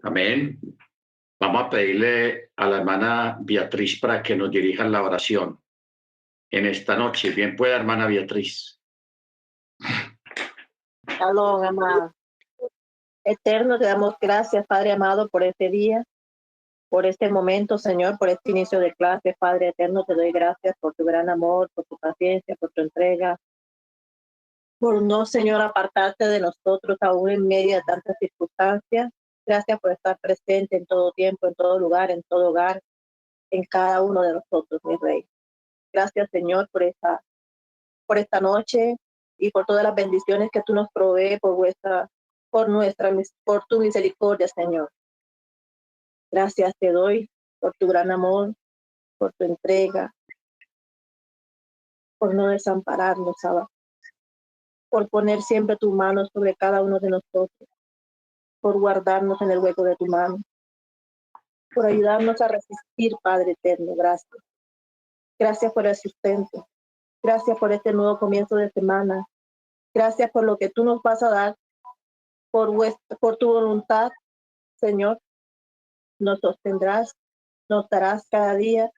Amén. Vamos a pedirle a la hermana Beatriz para que nos dirija la oración en esta noche. Bien pueda, hermana Beatriz. Shalom, amado. Eterno, te damos gracias, Padre amado, por este día, por este momento, Señor, por este inicio de clase. Padre eterno, te doy gracias por tu gran amor, por tu paciencia, por tu entrega, por no, Señor, apartarte de nosotros aún en medio de tantas circunstancias. Gracias por estar presente en todo tiempo, en todo lugar, en todo hogar, en cada uno de nosotros, mi Rey. Gracias, Señor, por esta noche y por todas las bendiciones que tú nos provees por tu misericordia, Señor. Gracias te doy por tu gran amor, por tu entrega, por no desampararnos, Abba, por poner siempre tu mano sobre cada uno de nosotros, por guardarnos en el hueco de tu mano, por ayudarnos a resistir, Padre eterno. Gracias. Gracias por el sustento. Gracias por este nuevo comienzo de semana. Gracias por lo que tú nos vas a dar, por tu voluntad, Señor. Nos sostendrás, nos darás cada día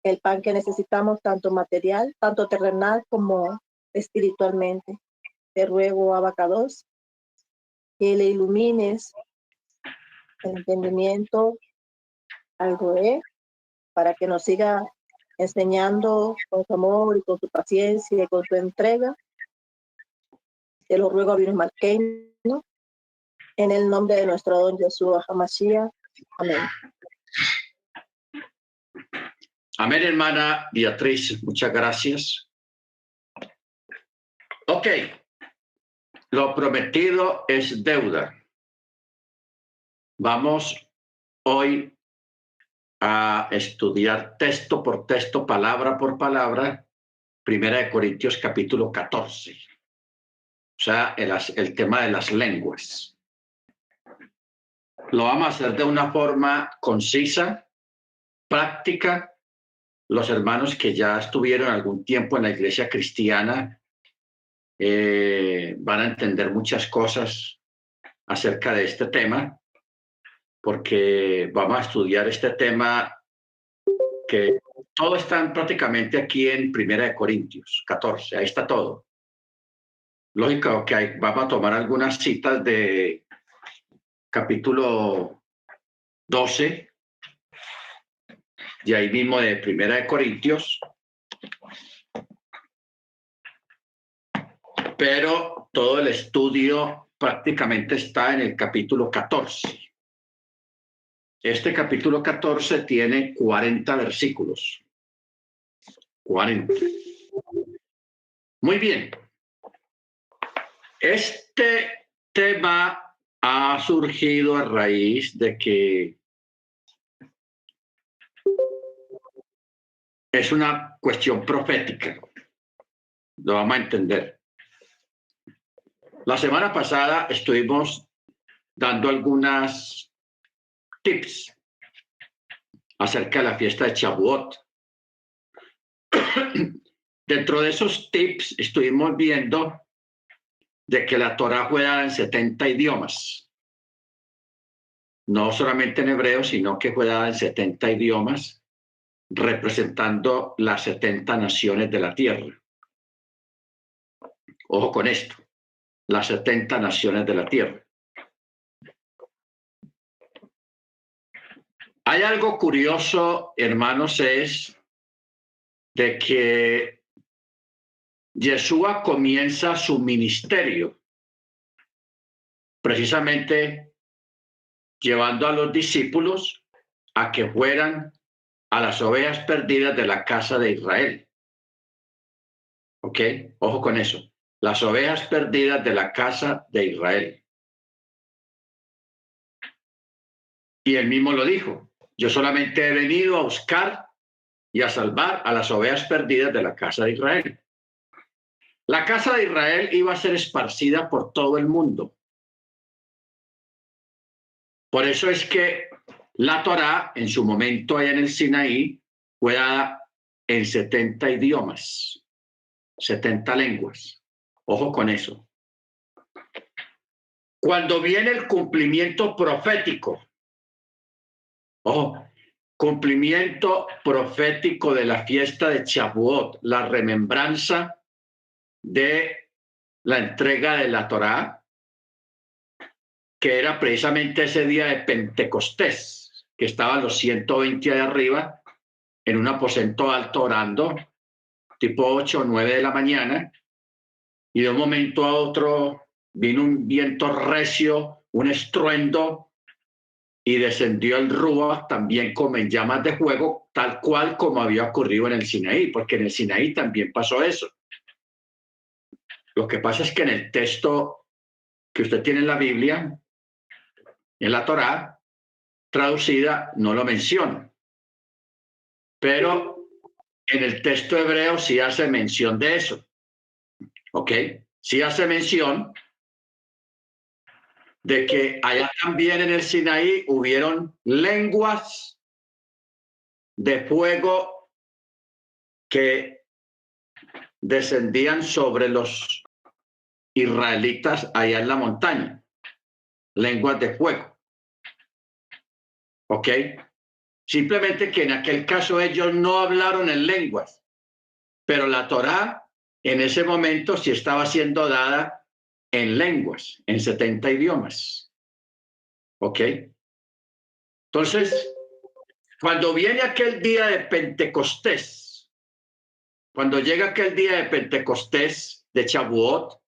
el pan que necesitamos, tanto material, tanto terrenal como espiritualmente. Te ruego, Abacados, que le ilumines el entendimiento al Goé para que nos siga enseñando con su amor y con su paciencia y con su entrega. Te lo ruego, Virus Marqueño, en el nombre de nuestro don Yeshua HaMashiach. Amén. Amén, hermana Beatriz. Muchas gracias. Ok. Lo prometido es deuda. Vamos hoy a estudiar texto por texto, palabra por palabra, 1 Corintios capítulo 14. O sea, el tema de las lenguas. Lo vamos a hacer de una forma concisa, práctica. Los hermanos que ya estuvieron algún tiempo en la iglesia cristiana van a entender muchas cosas acerca de este tema, porque vamos a estudiar este tema que todo está prácticamente aquí en 1 Corintios 14, ahí está todo. Lógico que vamos a tomar algunas citas de capítulo 12, de ahí mismo de 1 Corintios, pero todo el estudio prácticamente está en el capítulo 14. Este capítulo 14 tiene 40 versículos. 40. Muy bien. Este tema ha surgido a raíz de que es una cuestión profética. Lo vamos a entender. La semana pasada estuvimos dando algunas tips acerca de la fiesta de Shavuot. Dentro de esos tips estuvimos viendo de que la Torá fue dada en 70 idiomas. No solamente en hebreo, sino que fue dada en 70 idiomas, representando las 70 naciones de la tierra. Ojo con esto, las 70 naciones de la tierra. Hay algo curioso, hermanos, es de que Yeshua comienza su ministerio precisamente llevando a los discípulos a que fueran a las ovejas perdidas de la casa de Israel. ¿Ok? Ojo con eso. Las ovejas perdidas de la casa de Israel. Y él mismo lo dijo. Yo solamente he venido a buscar y a salvar a las ovejas perdidas de la casa de Israel. La casa de Israel iba a ser esparcida por todo el mundo. Por eso es que la Torá, en su momento allá en el Sinaí, fue dada en 70 idiomas, 70 lenguas. Ojo con eso. Cuando viene el cumplimiento profético Ojo, cumplimiento profético de la fiesta de Shavuot, la remembranza de la entrega de la Torá, que era precisamente ese día de Pentecostés, que estaban los 120 de arriba en un aposento alto orando, tipo 8 o 9 de la mañana, y de un momento a otro vino un viento recio, un estruendo, y descendió el Rúa también como en llamas de fuego, tal cual como había ocurrido en el Sinaí, porque en el Sinaí también pasó eso. Lo que pasa es que en el texto que usted tiene en la Biblia, en la Torá, traducida, no lo menciona. Pero en el texto hebreo sí hace mención de eso. ¿Ok? Sí hace mención de que allá también en el Sinaí hubieron lenguas de fuego que descendían sobre los israelitas allá en la montaña. Lenguas de fuego. ¿Ok? Simplemente que en aquel caso ellos no hablaron en lenguas, pero la Torá en ese momento sí estaba siendo dada en lenguas, en 70 idiomas. ¿Ok? Entonces, cuando viene aquel día de Pentecostés, cuando llega aquel día de Pentecostés, de Shavuot,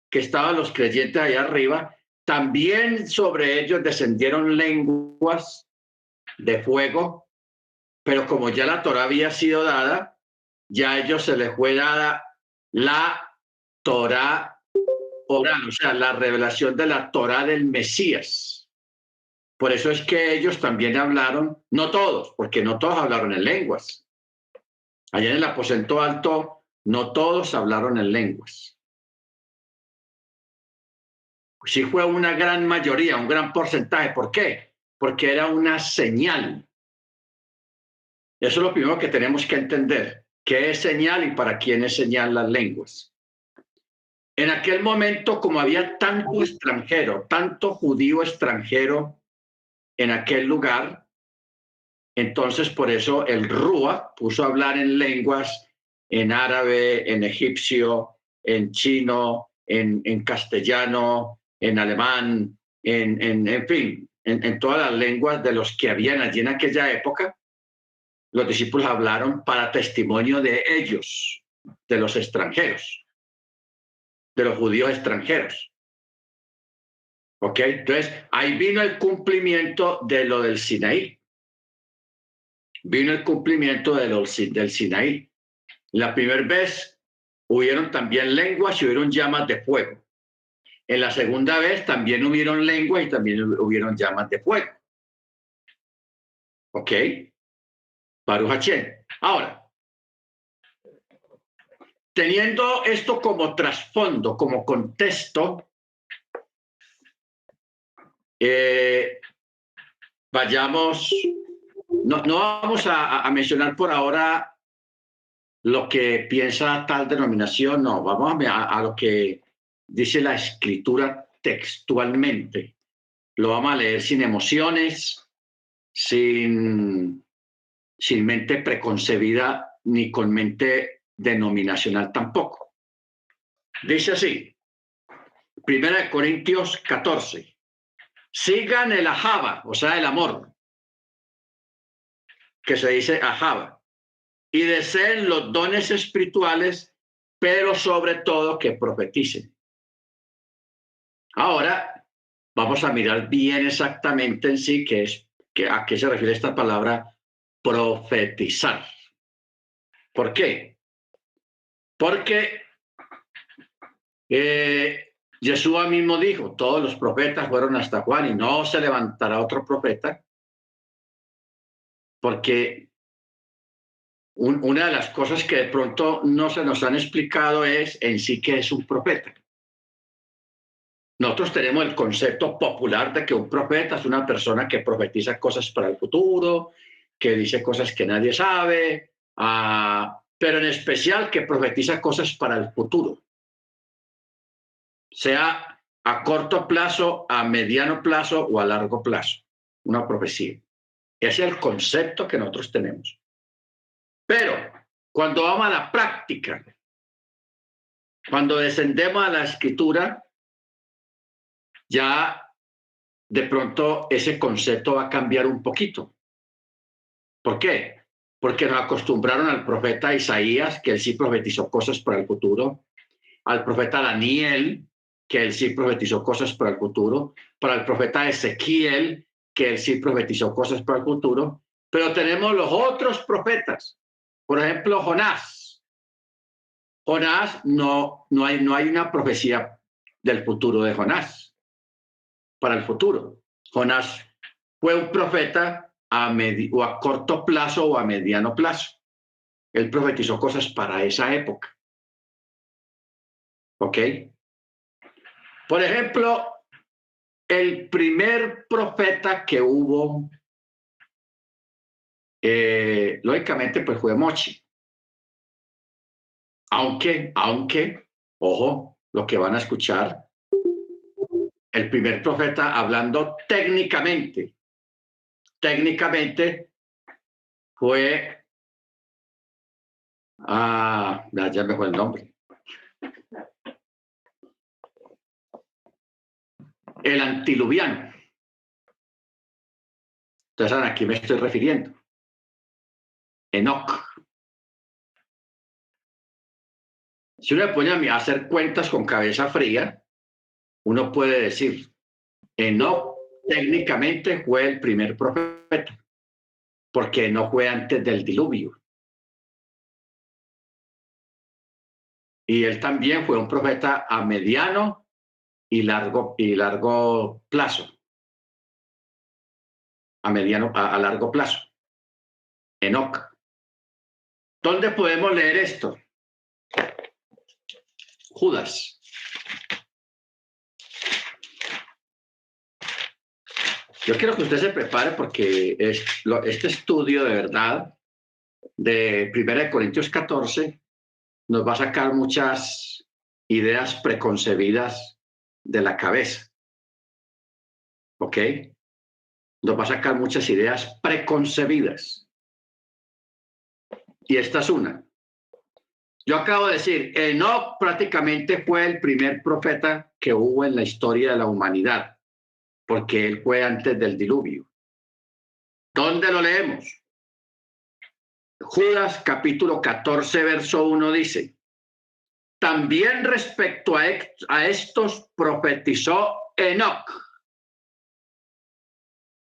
que estaban los creyentes allá arriba, también sobre ellos descendieron lenguas de fuego, pero como ya la Torá había sido dada, ya a ellos se les fue dada la Torá oral, o sea, la revelación de la Torá del Mesías. Por eso es que ellos también hablaron, no todos, porque no todos hablaron en lenguas. Allá en el aposento alto, no todos hablaron en lenguas. Sí fue una gran mayoría, un gran porcentaje. ¿Por qué? Porque era una señal. Eso es lo primero que tenemos que entender. ¿Qué es señal y para quién es señal las lenguas? En aquel momento, como había tanto extranjero, tanto judío extranjero en aquel lugar, entonces por eso el Rúa puso a hablar en lenguas, en árabe, en egipcio, en chino, en castellano, en alemán, en fin, en todas las lenguas de los que habían allí en aquella época. Los discípulos hablaron para testimonio de ellos, de los extranjeros, de los judíos extranjeros. ¿Ok? Entonces, ahí vino el cumplimiento de lo del Sinaí. Vino el cumplimiento del Sinaí. La primera vez hubieron también lenguas y hubieron llamas de fuego. En la segunda vez también hubieron lenguas y también hubieron llamas de fuego. ¿Ok? Baruch Hashem. Ahora, teniendo esto como trasfondo, como contexto, vayamos, no vamos a mencionar por ahora lo que piensa tal denominación, no, vamos a lo que dice la escritura textualmente. Lo vamos a leer sin emociones, sin mente preconcebida ni con mente denominacional tampoco. Dice así, 1 Corintios 14, sigan el ahava, o sea, el amor, que se dice ahava, y deseen los dones espirituales, pero sobre todo que profeticen. Ahora vamos a mirar bien exactamente en sí a qué se refiere esta palabra profetizar. ¿Por qué? Porque Yeshua mismo dijo, todos los profetas fueron hasta Juan y no se levantará otro profeta, porque una de las cosas que de pronto no se nos han explicado es en sí qué es un profeta. Nosotros tenemos el concepto popular de que un profeta es una persona que profetiza cosas para el futuro, que dice cosas que nadie sabe, pero en especial que profetiza cosas para el futuro, sea a corto plazo, a mediano plazo o a largo plazo, una profecía. Ese es el concepto que nosotros tenemos. Pero cuando vamos a la práctica, cuando descendemos a la escritura, ya de pronto ese concepto va a cambiar un poquito. ¿Por qué? Porque nos acostumbraron al profeta Isaías, que él sí profetizó cosas para el futuro, al profeta Daniel, que él sí profetizó cosas para el futuro, para el profeta Ezequiel, que él sí profetizó cosas para el futuro, pero tenemos los otros profetas. Por ejemplo, Jonás. Jonás no hay una profecía del futuro de Jonás para el futuro. Jonás fue un profeta o a corto plazo o a mediano plazo. Él profetizó cosas para esa época. ¿Ok? Por ejemplo, el primer profeta que hubo, lógicamente, pues fue Mochi. Aunque, ojo, lo que van a escuchar, el primer profeta hablando técnicamente fue, ya me fue el nombre, el antiluviano. Entonces, ¿a quién me estoy refiriendo? Enoc. Si uno le pone a hacer cuentas con cabeza fría, uno puede decir, Enoc técnicamente fue el primer profeta, porque no fue antes del diluvio. Y él también fue un profeta a mediano y largo plazo. A largo plazo. Enoc. ¿Dónde podemos leer esto? Judas. Yo quiero que usted se prepare porque este estudio de verdad de 1 Corintios 14 nos va a sacar muchas ideas preconcebidas de la cabeza. ¿Ok? Nos va a sacar muchas ideas preconcebidas. Y esta es una. Yo acabo de decir, Enoc prácticamente fue el primer profeta que hubo en la historia de la humanidad, porque él fue antes del diluvio. ¿Dónde lo leemos? Judas capítulo 14, verso 1 dice, también respecto a estos profetizó Enoc,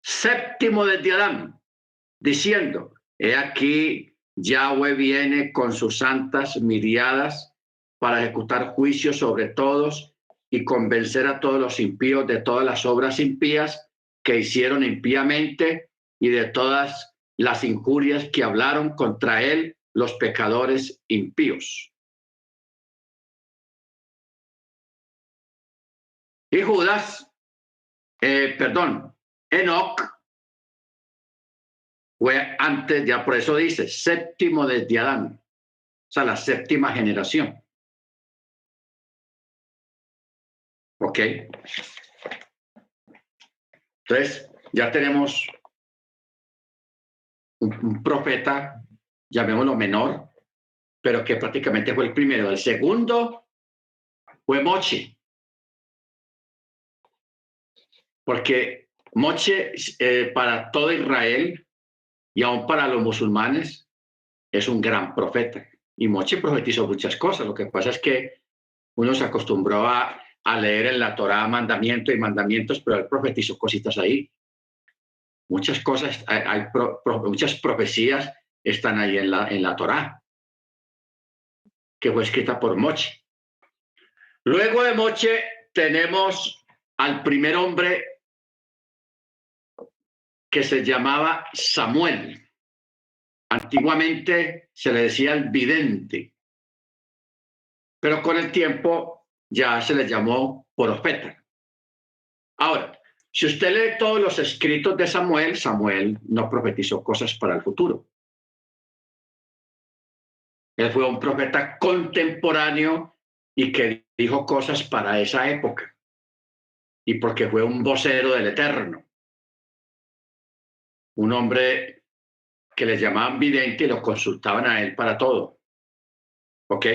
séptimo desde Adán, diciendo, he aquí Yahweh viene con sus santas miriadas para ejecutar juicio sobre todos y convencer a todos los impíos de todas las obras impías que hicieron impíamente y de todas las injurias que hablaron contra él los pecadores impíos. Y Judas, Enoc fue antes, ya por eso dice, séptimo desde Adán, o sea, la séptima generación. ¿Ok? Entonces, ya tenemos un profeta, llamémoslo menor, pero que prácticamente fue el primero. El segundo fue Moche, porque Moche para todo Israel y aún para los musulmanes es un gran profeta. Y Moche profetizó muchas cosas. Lo que pasa es que uno se acostumbró a leer en la Torá mandamientos y mandamientos, pero él profetizó cositas ahí. Muchas cosas, muchas profecías están ahí en la Torá, que fue escrita por Moche. Luego de Moche tenemos al primer hombre que se llamaba Samuel. Antiguamente se le decía el vidente, pero con el tiempo ya se le llamó profeta. Ahora, si usted lee todos los escritos de Samuel, Samuel no profetizó cosas para el futuro. Él fue un profeta contemporáneo y que dijo cosas para esa época. Y porque fue un vocero del Eterno. un hombre que les llamaban vidente y lo consultaban a él para todo. ¿Ok?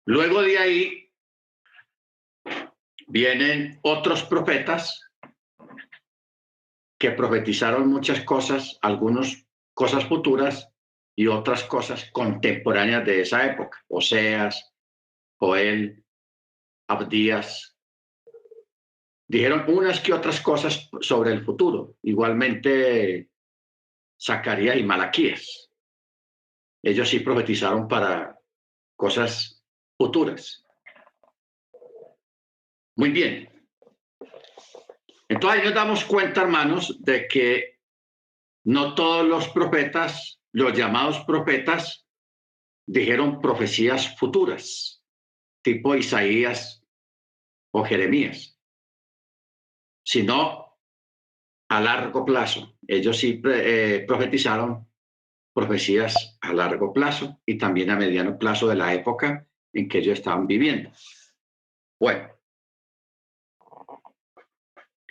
Luego de ahí vienen otros profetas que profetizaron muchas cosas, algunas cosas futuras y otras cosas contemporáneas de esa época. Oseas, Joel, Abdías. Dijeron unas que otras cosas sobre el futuro. Igualmente, Zacarías y Malaquías. Ellos sí profetizaron para cosas futuras. Muy bien. Entonces ahí nos damos cuenta, hermanos, de que no todos los profetas, los llamados profetas, dijeron profecías futuras, tipo Isaías o Jeremías, sino a largo plazo. Ellos sí profetizaron profecías a largo plazo y también a mediano plazo de la época en que ellos estaban viviendo. Bueno,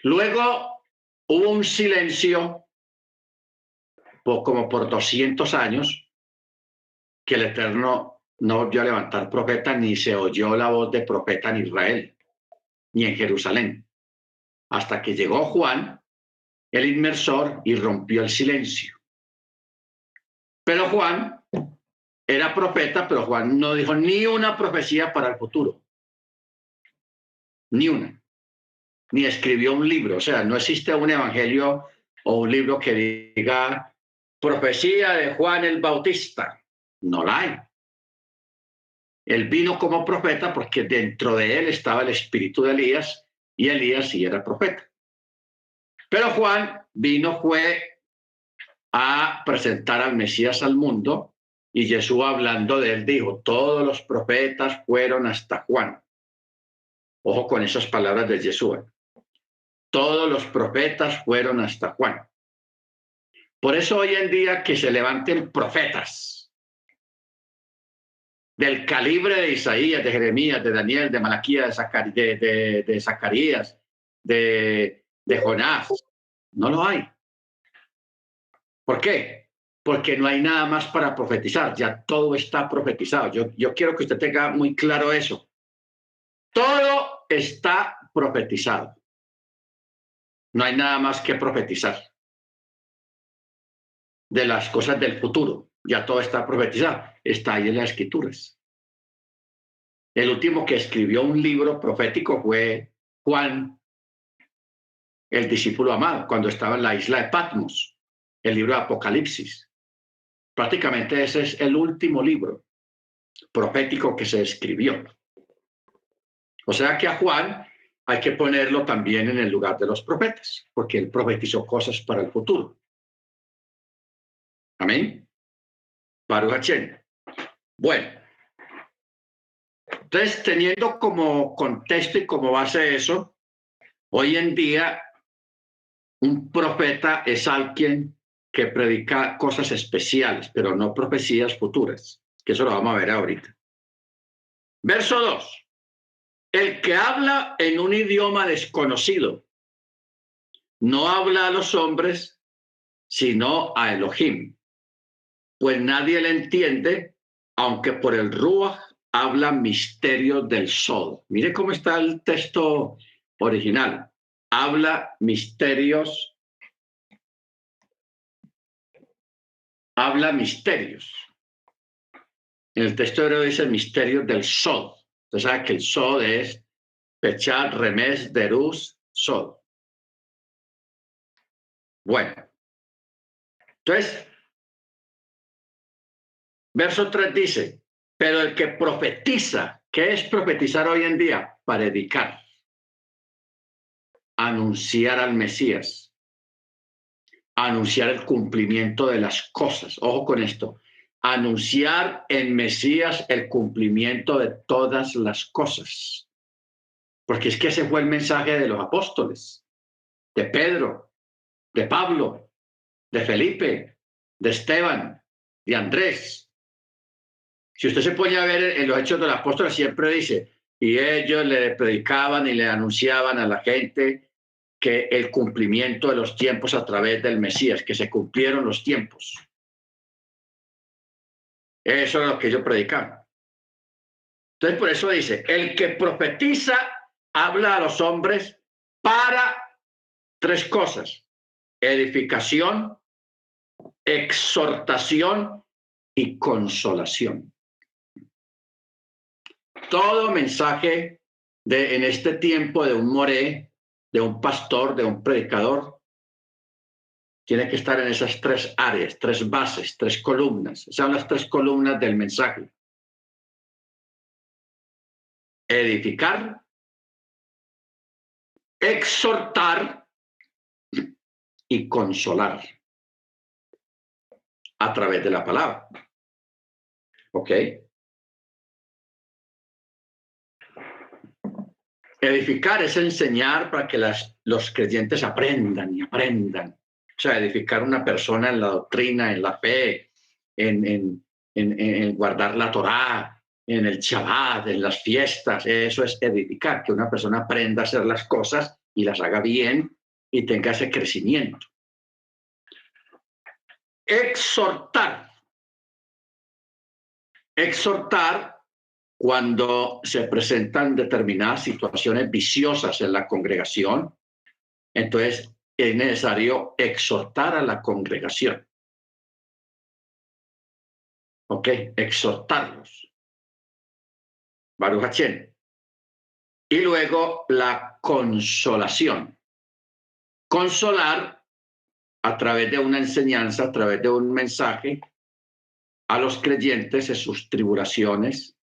luego hubo un silencio como por 200 años que el Eterno no volvió a levantar profeta, ni se oyó la voz de profeta en Israel, ni en Jerusalén, hasta que llegó Juan, el inmersor, y rompió el silencio. Pero Juan era profeta, pero Juan no dijo ni una profecía para el futuro, ni una, ni escribió un libro. O sea, no existe un evangelio o un libro que diga profecía de Juan el Bautista. No la hay. Él vino como profeta porque dentro de él estaba el espíritu de Elías y Elías sí era profeta. Pero Juan fue a presentar al Mesías al mundo y Jesús hablando de él dijo, todos los profetas fueron hasta Juan. Ojo con esas palabras de Jesús. Todos los profetas fueron hasta Juan. Por eso hoy en día que se levanten profetas del calibre de Isaías, de Jeremías, de Daniel, de Malaquías, de Zacarías, de Jonás, no lo hay. ¿Por qué? Porque no hay nada más para profetizar, ya todo está profetizado. Yo quiero que usted tenga muy claro eso. Todo está profetizado. No hay nada más que profetizar de las cosas del futuro. Ya todo está profetizado. Está ahí en las escrituras. El último que escribió un libro profético fue Juan, el discípulo amado, cuando estaba en la isla de Patmos, el libro de Apocalipsis. Prácticamente ese es el último libro profético que se escribió. O sea que a Juan hay que ponerlo también en el lugar de los profetas, porque él profetizó cosas para el futuro. Amén. Baruch Hashem. Bueno, entonces teniendo como contexto y como base eso, hoy en día un profeta es alguien que predica cosas especiales, pero no profecías futuras, que eso lo vamos a ver ahorita. Verso 2. El que habla en un idioma desconocido no habla a los hombres, sino a Elohim, pues nadie le entiende, aunque por el Ruach habla misterios del Sod. Mire cómo está el texto original. Habla misterios. Habla misterios. En el texto hebreo dice misterios del Sod. Usted sabe que el Sod es Pechat, Remes, Derus, Sod. Bueno, entonces, verso 3 dice, pero el que profetiza, ¿qué es profetizar hoy en día? Predicar, anunciar al Mesías, anunciar el cumplimiento de las cosas. Ojo con esto, anunciar en Mesías el cumplimiento de todas las cosas. Porque es que ese fue el mensaje de los apóstoles, de Pedro, de Pablo, de Felipe, de Esteban, de Andrés. Si usted se pone a ver en los Hechos de los Apóstoles, siempre dice, y ellos le predicaban y le anunciaban a la gente que el cumplimiento de los tiempos a través del Mesías, que se cumplieron los tiempos. Eso es lo que yo predicaba. Entonces, por eso dice, el que profetiza habla a los hombres para tres cosas: edificación, exhortación y consolación. Todo mensaje en este tiempo de un moré, de un pastor, de un predicador, tiene que estar en esas tres áreas, tres bases, tres columnas. Esas son las tres columnas del mensaje: edificar, exhortar y consolar a través de la palabra. ¿Ok? Edificar es enseñar para que los creyentes aprendan y aprendan. O sea, edificar una persona en la doctrina, en la fe, en guardar la Torá, en el Shabbat, en las fiestas. Eso es edificar, que una persona aprenda a hacer las cosas y las haga bien y tenga ese crecimiento. Exhortar. Exhortar cuando se presentan determinadas situaciones viciosas en la congregación, entonces es necesario exhortar a la congregación. ¿Ok? Exhortarlos. Baruch Hashem. Y luego la consolación. Consolar a través de una enseñanza, a través de un mensaje a los creyentes en sus tribulaciones,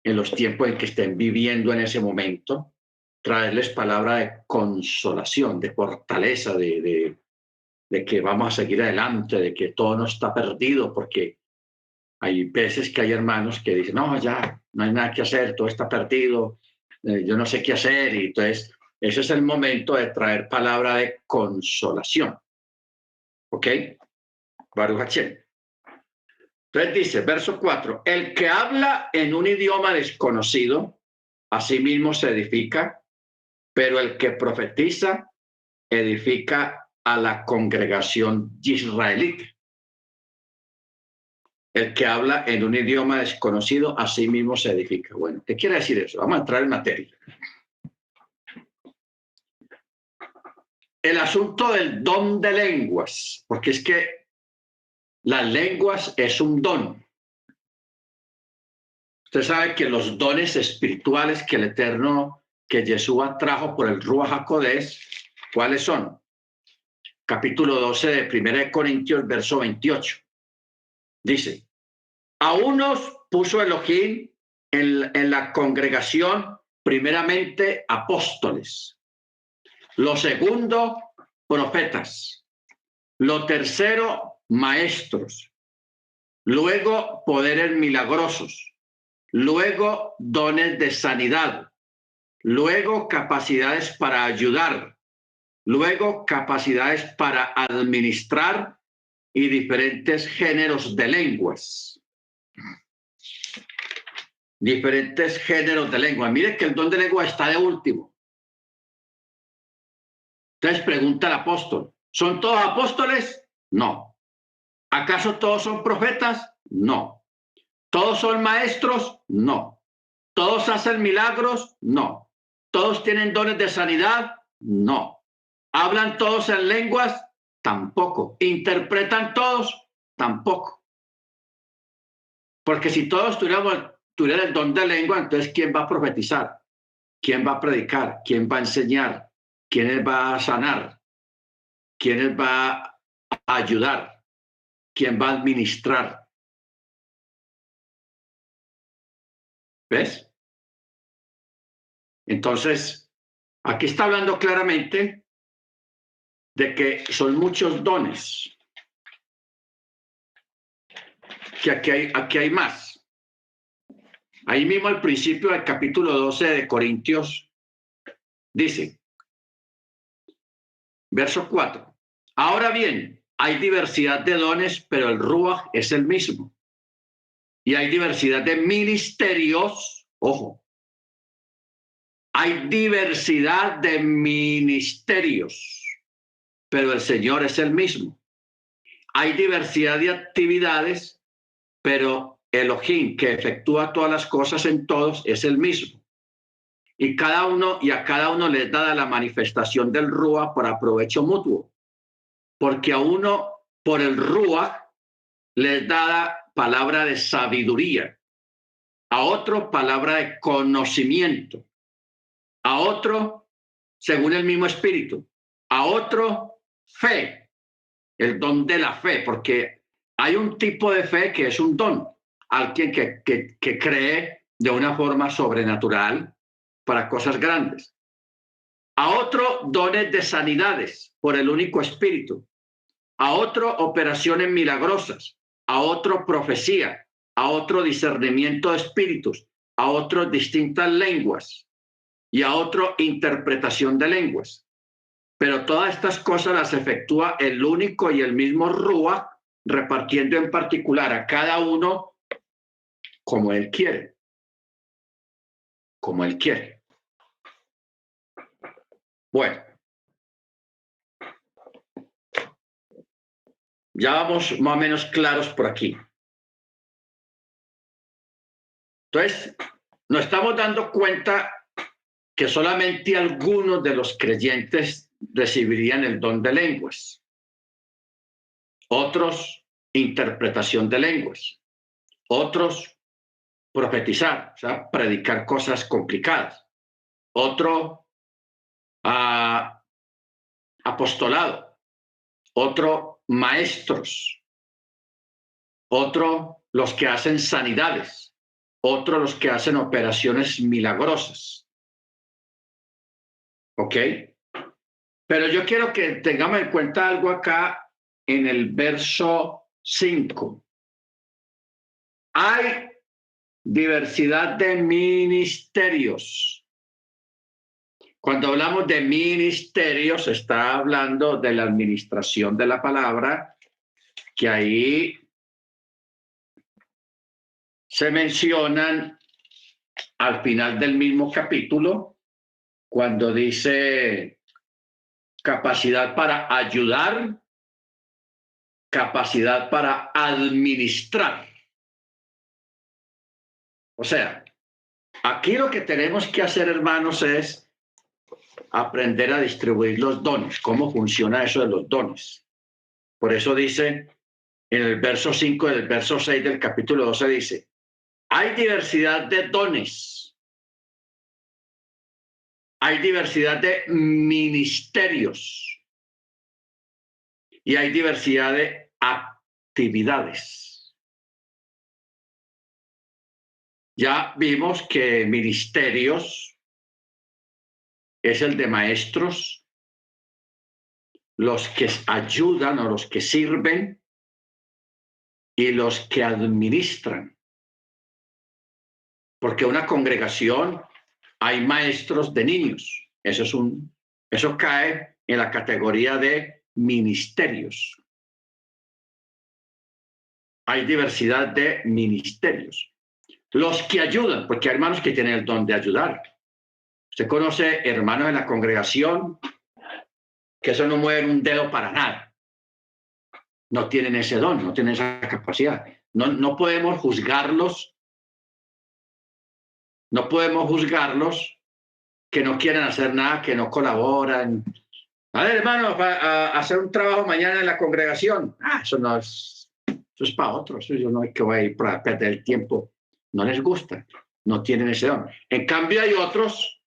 en los tiempos en que estén viviendo en ese momento, traerles palabra de consolación, de fortaleza, de que vamos a seguir adelante, de que todo no está perdido, porque hay veces que hay hermanos que dicen, no, ya, no hay nada que hacer, todo está perdido, yo no sé qué hacer, y entonces ese es el momento de traer palabra de consolación. ¿Ok? Baruch Hashem. Entonces dice, verso 4, el que habla en un idioma desconocido, a sí mismo se edifica, pero el que profetiza edifica a la congregación israelita. El que habla en un idioma desconocido, a sí mismo se edifica. Bueno, ¿qué quiere decir eso? Vamos a entrar en materia. El asunto del don de lenguas, porque es que las lenguas es un don. Usted sabe que los dones espirituales que el Eterno, que Yeshua trajo por el Ruach HaKodesh, ¿cuáles son? Capítulo 12 de 1 Corintios, verso 28. Dice, a unos puso Elohim en la congregación, primeramente apóstoles, lo segundo, profetas, lo tercero, maestros, luego poderes milagrosos, luego dones de sanidad, luego capacidades para ayudar, luego capacidades para administrar y diferentes géneros de lenguas. Diferentes géneros de lengua. Mire que el don de lengua está de último. Entonces pregunta el apóstol, ¿son todos apóstoles? No. ¿Acaso todos son profetas? No. ¿Todos son maestros? No. ¿Todos hacen milagros? No. ¿Todos tienen dones de sanidad? No. ¿Hablan todos en lenguas? Tampoco. ¿Interpretan todos? Tampoco. Porque si todos tuvieran el don de lengua, entonces ¿quién va a profetizar? ¿Quién va a predicar? ¿Quién va a enseñar? ¿Quién va a sanar? ¿Quién va a ayudar? ¿Quién va a administrar? ¿Ves? Entonces, aquí está hablando claramente de que son muchos dones, que aquí hay más. Ahí mismo al principio del capítulo 12 de Corintios dice, verso 4, ahora bien, hay diversidad de dones, pero el Ruach es el mismo. Y hay diversidad de ministerios, ojo, Hay diversidad de ministerios, pero el Señor es el mismo. Hay diversidad de actividades, pero Elohim, que efectúa todas las cosas en todos, es el mismo. Y a cada uno les da la manifestación del Ruach para provecho mutuo. Porque a uno, por el Ruach, les da palabra de sabiduría, a otro palabra de conocimiento, a otro según el mismo espíritu, a otro fe, el don de la fe, porque hay un tipo de fe que es un don, alguien que cree de una forma sobrenatural para cosas grandes. A otro dones de sanidades por el único espíritu, a otro operaciones milagrosas, a otro profecía, a otro discernimiento de espíritus, a otro distintas lenguas y a otro interpretación de lenguas. Pero todas estas cosas las efectúa el único y el mismo Ruach, repartiendo en particular a cada uno como él quiere. Como él quiere. Bueno. Ya vamos más o menos claros por aquí. Entonces, nos estamos dando cuenta que solamente algunos de los creyentes recibirían el don de lenguas. Otros, interpretación de lenguas. Otros, profetizar, o sea, predicar cosas complicadas. Otro, apostolado. Otro, maestros. Otro, los que hacen sanidades. Otro, los que hacen operaciones milagrosas. ¿Ok? Pero yo quiero que tengamos en cuenta algo acá en el verso 5. Hay diversidad de ministerios. Cuando hablamos de ministerios, se está hablando de la administración de la palabra, que ahí se mencionan al final del mismo capítulo, cuando dice capacidad para ayudar, capacidad para administrar. O sea, aquí lo que tenemos que hacer, hermanos, es aprender a distribuir los dones. ¿Cómo funciona eso de los dones? Por eso dice en el verso 5 del verso 6 del capítulo 12, dice, hay diversidad de dones, hay diversidad de ministerios y hay diversidad de actividades. Ya vimos que ministerios es el de maestros, los que ayudan o los que sirven y los que administran. Porque una congregación hay maestros de niños. Eso cae en la categoría de ministerios. Hay diversidad de ministerios. Los que ayudan, porque hay hermanos que tienen el don de ayudar. Usted conoce hermanos en la congregación que eso no mueven un dedo para nada. No tienen ese don, no tienen esa capacidad. No podemos juzgarlos. No podemos juzgarlos que no quieren hacer nada, que no colaboran. A ver, hermano, a hacer un trabajo mañana en la congregación. Eso no es, eso es para otros. Yo no hay que voy a ir para perder el tiempo. No les gusta, no tienen ese don. En cambio, hay otros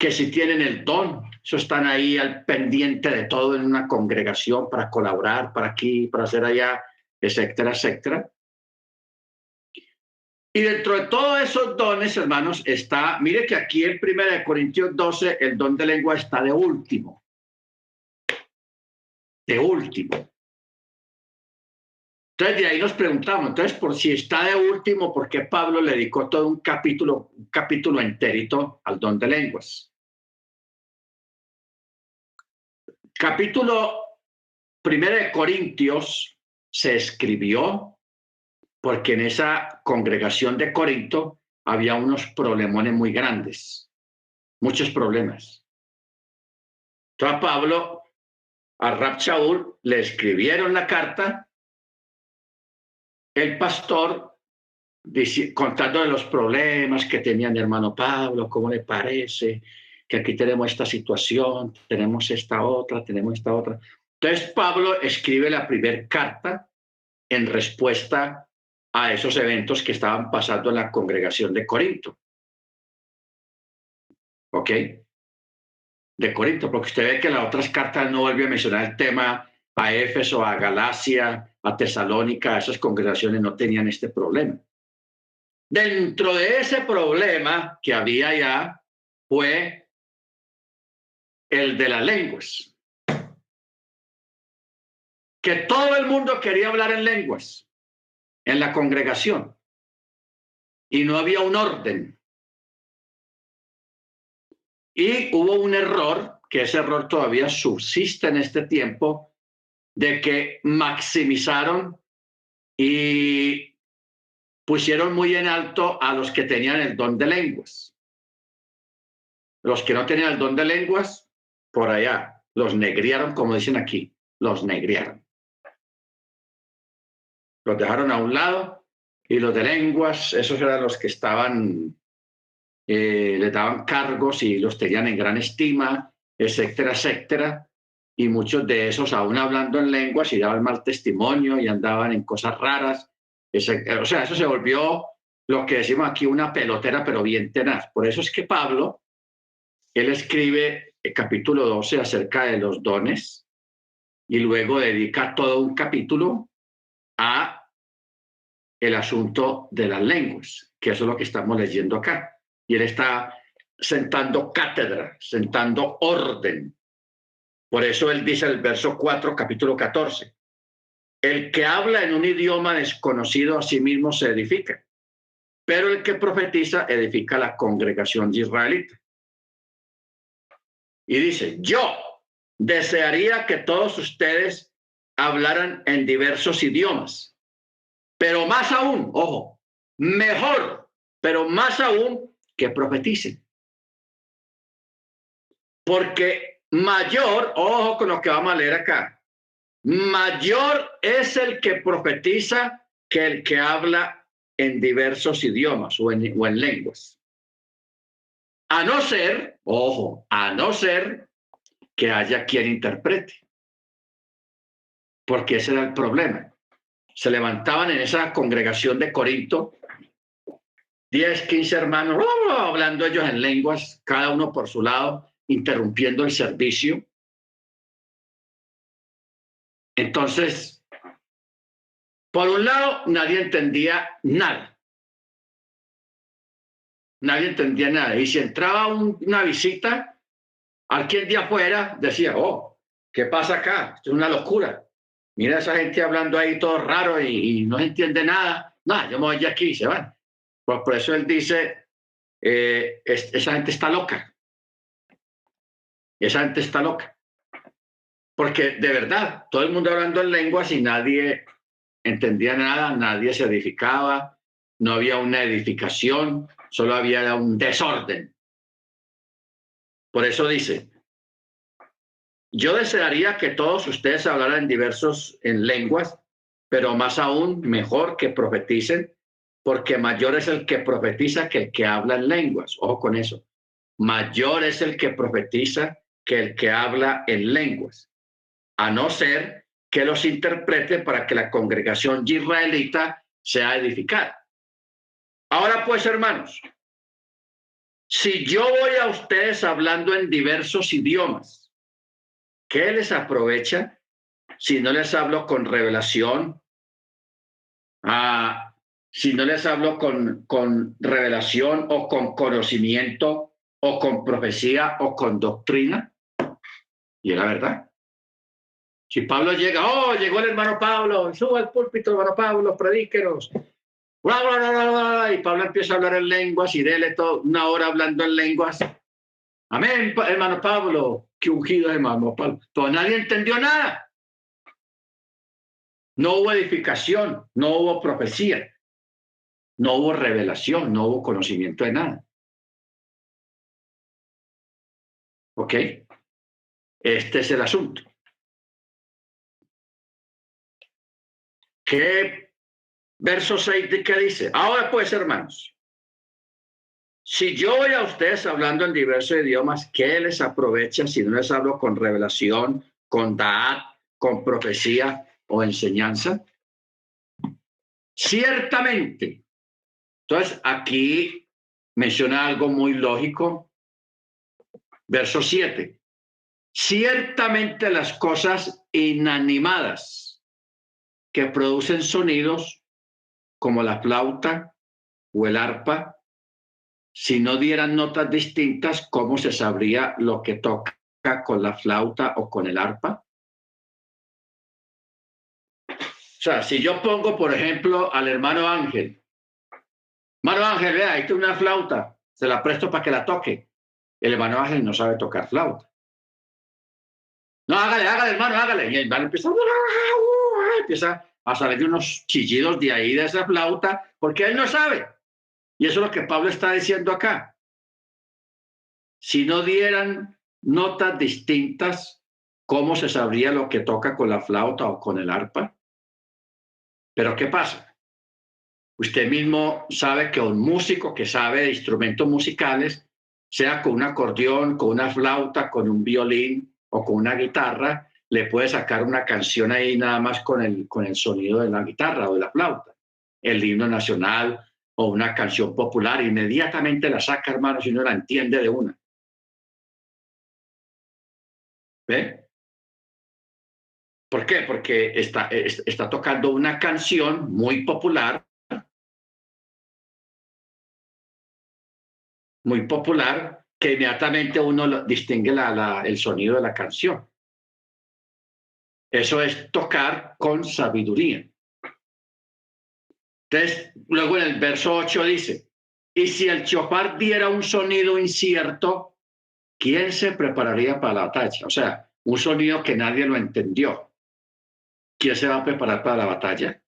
que sí tienen el don. Eso están ahí al pendiente de todo en una congregación para colaborar, para aquí, para hacer allá, etcétera, etcétera. Y dentro de todos esos dones, hermanos, está, mire que aquí en 1 Corintios 12, el don de lengua está de último. De último. Entonces de ahí nos preguntamos, entonces por si está de último, ¿por qué Pablo le dedicó todo un capítulo enterito al don de lenguas? Capítulo 1 de Corintios se escribió porque en esa congregación de Corinto había unos problemones muy grandes, muchos problemas. Entonces a Pablo, a Rab Shaul, le escribieron la carta, el pastor, contando de los problemas que tenía mi hermano Pablo, cómo le parece, que aquí tenemos esta situación, tenemos esta otra, tenemos esta otra. Entonces Pablo escribe la primera carta en respuesta a esos eventos que estaban pasando en la congregación de Corinto. ¿Ok? De Corinto, porque usted ve que las otras cartas no vuelve a mencionar el tema a Éfeso, a Galacia, a Tesalónica, esas congregaciones no tenían este problema. Dentro de ese problema que había ya fue el de las lenguas. Que todo el mundo quería hablar en lenguas en la congregación y no había un orden. Y hubo un error, que ese error todavía subsiste en este tiempo, de que maximizaron y pusieron muy en alto a los que tenían el don de lenguas. Los que no tenían el don de lenguas, por allá, los negriaron, como dicen aquí, los negriaron. Los dejaron a un lado y los de lenguas, esos eran los que estaban, les daban cargos y los tenían en gran estima, etcétera, etcétera. Y muchos de esos, aún hablando en lenguas, y daban mal testimonio y andaban en cosas raras. O sea, eso se volvió lo que decimos aquí una pelotera, pero bien tenaz. Por eso es que Pablo, él escribe el capítulo 12 acerca de los dones y luego dedica todo un capítulo a el asunto de las lenguas, que eso es lo que estamos leyendo acá. Y él está sentando cátedra, sentando orden. Por eso él dice el verso 4, capítulo 14, el que habla en un idioma desconocido a sí mismo se edifica, pero el que profetiza edifica la congregación de israelita. Y dice, yo desearía que todos ustedes hablaran en diversos idiomas, pero más aún, ojo, mejor, pero más aún que profeticen. Porque mayor, ojo con lo que vamos a leer acá, mayor es el que profetiza que el que habla en diversos idiomas o en lenguas. A no ser, ojo, a no ser que haya quien interprete. Porque ese era el problema. Se levantaban en esa congregación de Corinto 10, 15 hermanos, hablando ellos en lenguas, cada uno por su lado, interrumpiendo el servicio. Entonces, por un lado, nadie entendía nada. Nadie entendía nada. Y si entraba una visita, alguien de afuera decía, oh, ¿qué pasa acá? Esto es una locura. Mira a esa gente hablando ahí todo raro y no se entiende nada. Nada, yo me voy de aquí y se van. Por eso él dice, esa gente está loca. Esa gente está loca. Porque de verdad, todo el mundo hablando en lenguas y nadie entendía nada, nadie se edificaba, no había una edificación, solo había un desorden. Por eso dice, yo desearía que todos ustedes hablaran en lenguas, pero más aún mejor que profeticen, porque mayor es el que profetiza que el que habla en lenguas. Ojo con eso. Mayor es el que profetiza que el que habla en lenguas, a no ser que los interprete para que la congregación israelita sea edificada. Ahora pues, hermanos, si yo voy a ustedes hablando en diversos idiomas, ¿qué les aprovecha si no les hablo con revelación? Si no les hablo con revelación o con conocimiento o con profecía o con doctrina. Y es la verdad. Si Pablo llega, oh, llegó el hermano Pablo, suba al púlpito, hermano Pablo, predíquenos. Bla, bla, bla, bla, bla, y Pablo empieza a hablar en lenguas y dele una hora hablando en lenguas. Amén, hermano Pablo, qué ungido hermano Pablo. Pero nadie entendió nada. No hubo edificación, no hubo profecía. No hubo revelación, no hubo conocimiento de nada. ¿Ok? Este es el asunto. ¿Qué verso 6 de qué dice? Ahora pues, hermanos, si yo voy a ustedes hablando en diversos idiomas, ¿qué les aprovecha si no les hablo con revelación, con da'at, con profecía o enseñanza? Ciertamente. Entonces, aquí menciona algo muy lógico. Verso 7. Ciertamente las cosas inanimadas que producen sonidos como la flauta o el arpa, si no dieran notas distintas, ¿cómo se sabría lo que toca con la flauta o con el arpa? O sea, si yo pongo, por ejemplo, al hermano Ángel, vea, ahí tiene una flauta, se la presto para que la toque. El hermano Ángel no sabe tocar flauta. No, hágale, hermano, hágale. Y el hermano empieza a salir unos chillidos de ahí, de esa flauta, porque él no sabe. Y eso es lo que Pablo está diciendo acá. Si no dieran notas distintas, ¿cómo se sabría lo que toca con la flauta o con el arpa? Pero ¿qué pasa? Usted mismo sabe que un músico que sabe de instrumentos musicales, sea con un acordeón, con una flauta, con un violín o con una guitarra, le puede sacar una canción ahí nada más con el sonido de la guitarra o de la flauta, el himno nacional o una canción popular, inmediatamente la saca, hermano, si no la entiende de una. ¿Ve? ¿Por qué? Porque está tocando una canción muy popular, que inmediatamente uno distingue el sonido de la canción. Eso es tocar con sabiduría. Entonces, luego en el verso 8 dice, y si el shofar diera un sonido incierto, ¿quién se prepararía para la batalla? O sea, un sonido que nadie lo entendió. ¿Quién se va a preparar para la batalla?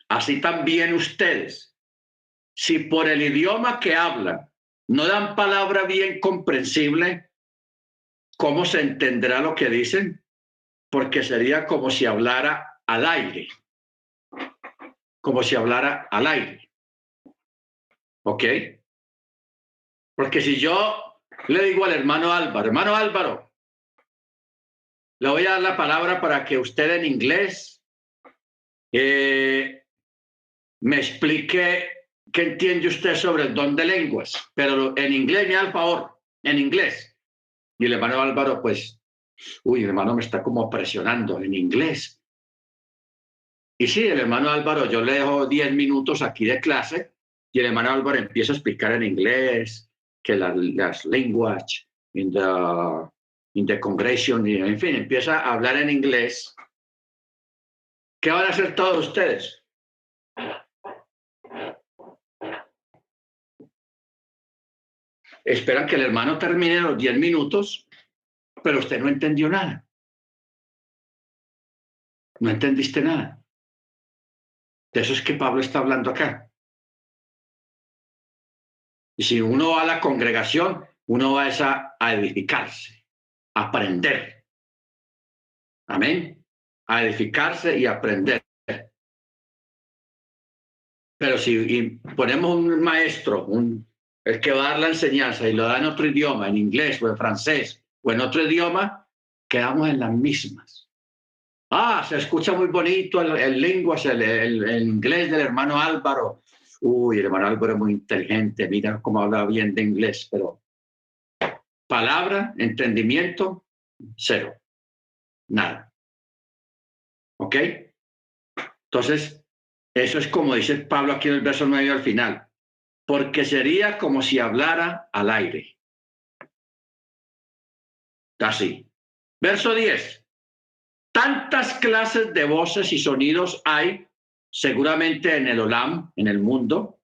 Así también ustedes, si por el idioma que hablan no dan palabra bien comprensible, ¿cómo se entenderá lo que dicen? Porque sería como si hablara al aire, como si hablara al aire. ¿Ok? Porque si yo le digo al hermano Álvaro, le voy a dar la palabra para que usted en inglés me explique qué entiende usted sobre el don de lenguas, pero en inglés me da el favor, en inglés. Y el hermano Álvaro, pues, el hermano me está como presionando en inglés. Y sí, el hermano Álvaro, yo le dejo 10 minutos aquí de clase y el hermano Álvaro empieza a explicar en inglés que las lenguas in the congregation, en fin, empieza a hablar en inglés. ¿Qué van a hacer todos ustedes? Esperan que el hermano termine los 10 minutos, pero usted no entendió nada. No entendiste nada. De eso es que Pablo está hablando acá. Y si uno va a la congregación, uno va a edificarse, a aprender. Amén. A edificarse y aprender. Pero si ponemos un maestro, el que va a dar la enseñanza y lo da en otro idioma, en inglés o en francés o en otro idioma, quedamos en las mismas. Se escucha muy bonito el lenguaje, el inglés del hermano Álvaro. Uy, el hermano Álvaro es muy inteligente, mira cómo habla bien de inglés, pero palabra, entendimiento, cero, nada. ¿Ok? Entonces, eso es como dice Pablo aquí en el verso 9 al final, porque sería como si hablara al aire. Así. Verso 10. Tantas clases de voces y sonidos hay seguramente en el Olam, en el mundo,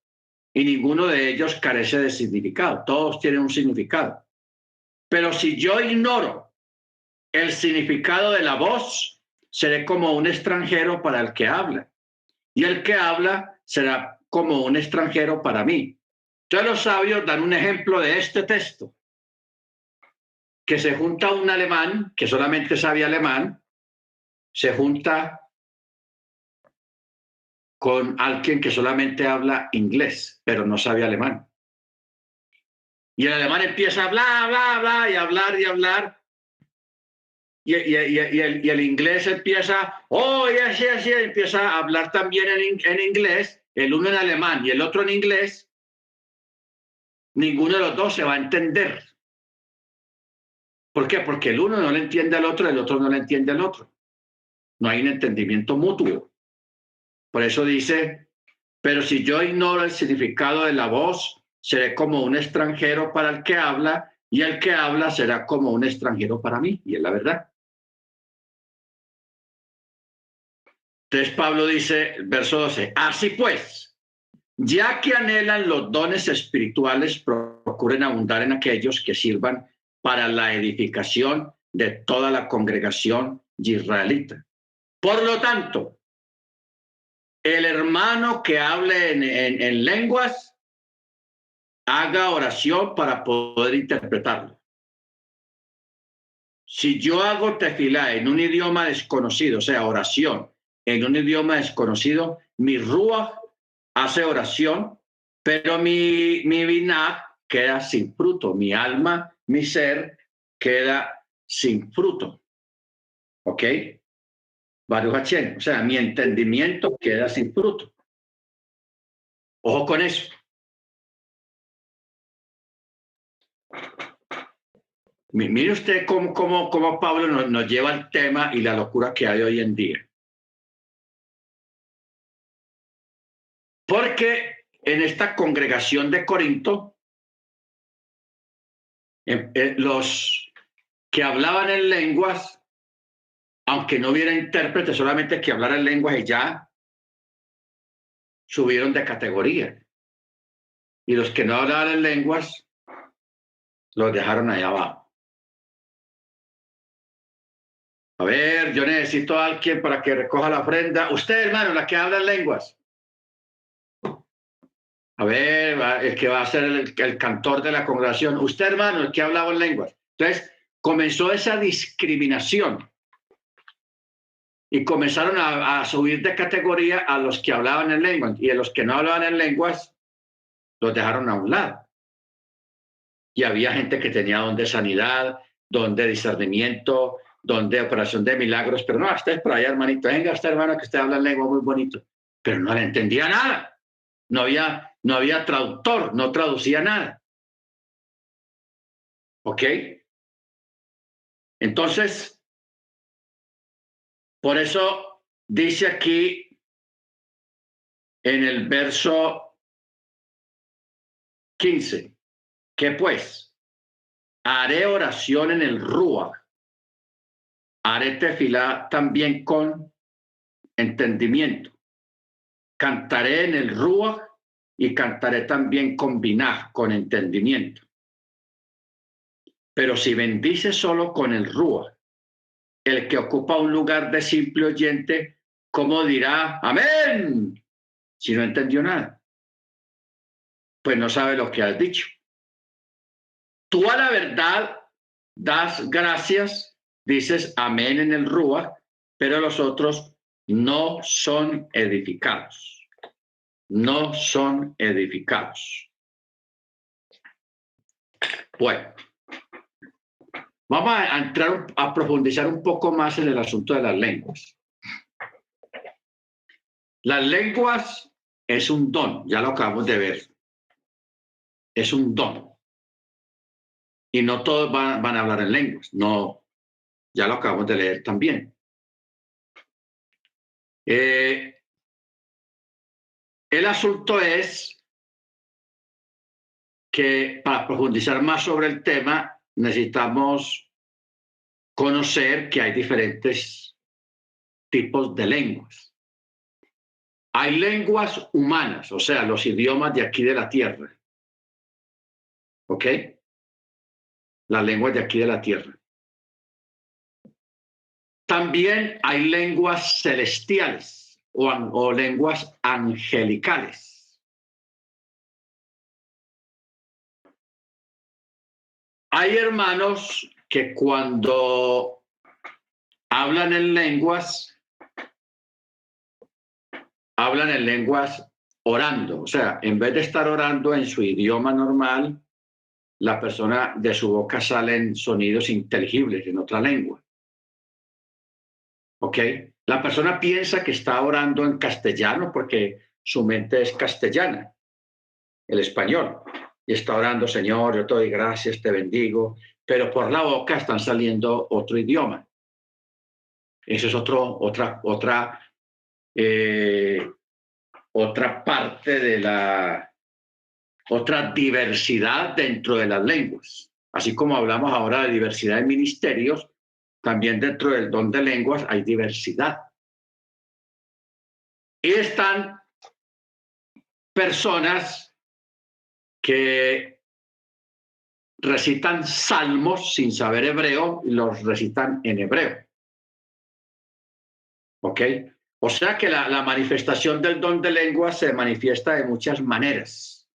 y ninguno de ellos carece de significado. Todos tienen un significado. Pero si yo ignoro el significado de la voz, seré como un extranjero para el que habla. Y el que habla será como un extranjero para mí. Entonces los sabios dan un ejemplo de este texto, que se junta un alemán que solamente sabe alemán, se junta con alguien que solamente habla inglés, pero no sabe alemán. Y el alemán empieza a hablar, bla, bla, y hablar y hablar. Y el inglés empieza, oh, yes, empieza a hablar también en inglés, el uno en alemán y el otro en inglés. Ninguno de los dos se va a entender. ¿Por qué? Porque el uno no le entiende al otro, el otro no le entiende al otro. No hay un entendimiento mutuo. Por eso dice, pero si yo ignoro el significado de la voz, seré como un extranjero para el que habla, y el que habla será como un extranjero para mí. Y es la verdad. Entonces Pablo dice, verso 12, así pues, ya que anhelan los dones espirituales, procuren abundar en aquellos que sirvan para la edificación de toda la congregación israelita. Por lo tanto, el hermano que hable en lenguas, haga oración para poder interpretarlo. Si yo hago tefilá en un idioma desconocido, o sea, oración en un idioma desconocido, mi ruach hace oración, pero mi binah queda sin fruto, mi alma, mi ser queda sin fruto. ¿Ok? Baruch Hashem, o sea, mi entendimiento queda sin fruto. Ojo con eso. Mire usted cómo Pablo nos lleva al tema y la locura que hay hoy en día. Porque en esta congregación de Corinto, los que hablaban en lenguas, aunque no hubiera intérprete, solamente que hablaran lenguas y ya, subieron de categoría. Y los que no hablaban en lenguas, los dejaron ahí abajo. A ver, yo necesito a alguien para que recoja la ofrenda. Usted, hermano, la que habla en lenguas. A ver, el que va a ser el cantor de la congregación. Usted, hermano, el que hablaba en lenguas. Entonces, comenzó esa discriminación. Y comenzaron a subir de categoría a los que hablaban en lenguas. Y a los que no hablaban en lenguas, los dejaron a un lado. Y había gente que tenía don de sanidad, don de discernimiento, don de operación de milagros. Pero no, usted es por allá, hermanito. Venga, usted, hermano, que usted habla en lengua muy bonito. Pero no le entendía nada. No había traductor, no traducía nada. ¿Ok? Entonces, por eso dice aquí en el verso 15, que pues haré oración en el Ruach, haré tefilá también con entendimiento, cantaré en el Ruach y cantaré también con binaj, con entendimiento. Pero si bendice solo con el Ruach, el que ocupa un lugar de simple oyente, ¿cómo dirá amén? Si no entendió nada, pues no sabe lo que has dicho. Tú a la verdad das gracias, dices amén en el Ruach, pero los otros no son edificados. No son edificados. Bueno, vamos a entrar a profundizar un poco más en el asunto de las lenguas. Las lenguas es un don, ya lo acabamos de ver. Es un don. Y no todos van a hablar en lenguas, no, ya lo acabamos de leer también. El asunto es que para profundizar más sobre el tema necesitamos conocer que hay diferentes tipos de lenguas. Hay lenguas humanas, o sea, los idiomas de aquí de la tierra. ¿Ok? Las lenguas de aquí de la tierra. También hay lenguas celestiales. o lenguas angelicales. Hay hermanos que cuando hablan en lenguas orando, o sea, en vez de estar orando en su idioma normal, la persona de su boca salen sonidos inteligibles en otra lengua. ¿Ok? La persona piensa que está orando en castellano porque su mente es castellana, el español, y está orando, Señor, yo te doy gracias, te bendigo, pero por la boca están saliendo otro idioma. Eso es otra parte de otra diversidad dentro de las lenguas. Así como hablamos ahora de diversidad de ministerios, también dentro del don de lenguas hay diversidad. Y están personas que recitan salmos sin saber hebreo y los recitan en hebreo. ¿Ok? O sea que la manifestación del don de lenguas se manifiesta de muchas maneras.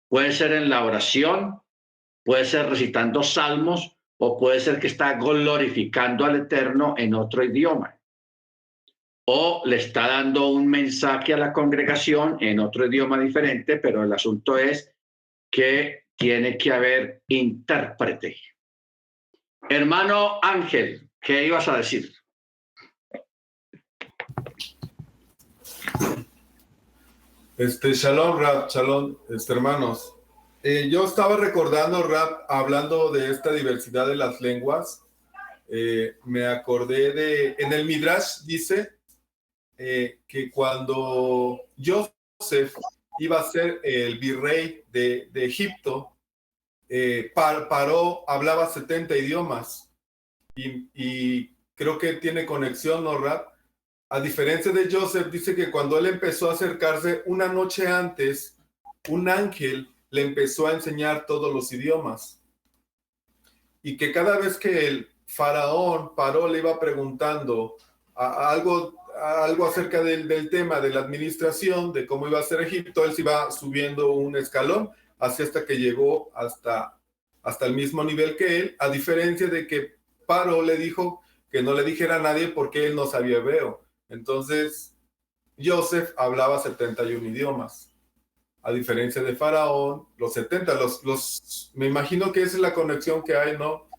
Puede ser en la oración, puede ser recitando salmos, o puede ser que está glorificando al Eterno en otro idioma. O le está dando un mensaje a la congregación en otro idioma diferente, pero el asunto es que tiene que haber intérprete. Hermano Ángel, ¿qué ibas a decir? Shalom, Rab, shalom, hermanos. Yo estaba recordando, Rab, hablando de esta diversidad de las lenguas, me acordé en el Midrash dice que cuando Joseph iba a ser el virrey de Egipto, Paró, hablaba 70 idiomas y creo que tiene conexión, ¿no, Rab? A diferencia de Joseph, dice que cuando él empezó a acercarse una noche antes, un ángel le empezó a enseñar todos los idiomas. Y que cada vez que el faraón Paró le iba preguntando algo acerca del tema de la administración, de cómo iba a ser Egipto, él se iba subiendo un escalón así hasta que llegó hasta el mismo nivel que él, a diferencia de que Paró le dijo que no le dijera a nadie porque él no sabía hebreo. Entonces, Joseph hablaba 71 idiomas. A diferencia de Faraón, los 70, me imagino que esa es la conexión que hay, ¿no?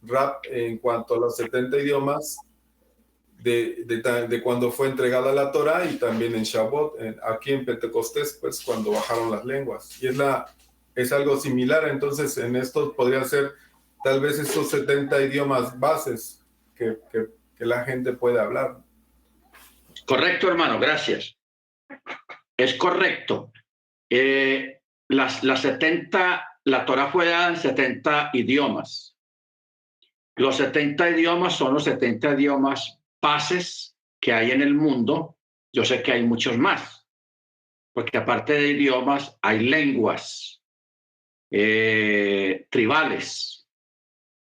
Rab, en cuanto a los 70 idiomas de cuando fue entregada la Torá y también en Shavuot, aquí en Pentecostés, pues cuando bajaron las lenguas. Y es algo similar, entonces en esto podría ser tal vez esos 70 idiomas bases que la gente puede hablar. Correcto, hermano, gracias. Es correcto. La Torá fue dada en 70 idiomas. Los 70 idiomas son los 70 idiomas bases que hay en el mundo. Yo sé que hay muchos más, porque aparte de idiomas hay lenguas tribales.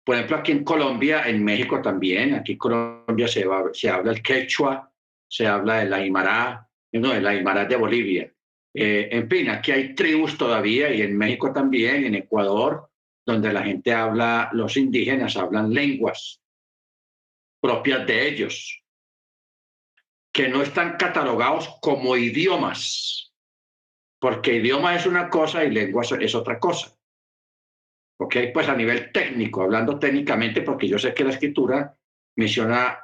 Por ejemplo, aquí en Colombia, en México también, aquí en Colombia se habla el quechua, se habla el aymara, no, el aymara de Bolivia. En fin, aquí hay tribus todavía y en México también, en Ecuador, donde la gente habla, los indígenas hablan lenguas propias de ellos, que no están catalogados como idiomas, porque idioma es una cosa y lengua es otra cosa. ¿Ok? Pues a nivel técnico, hablando técnicamente, porque yo sé que la escritura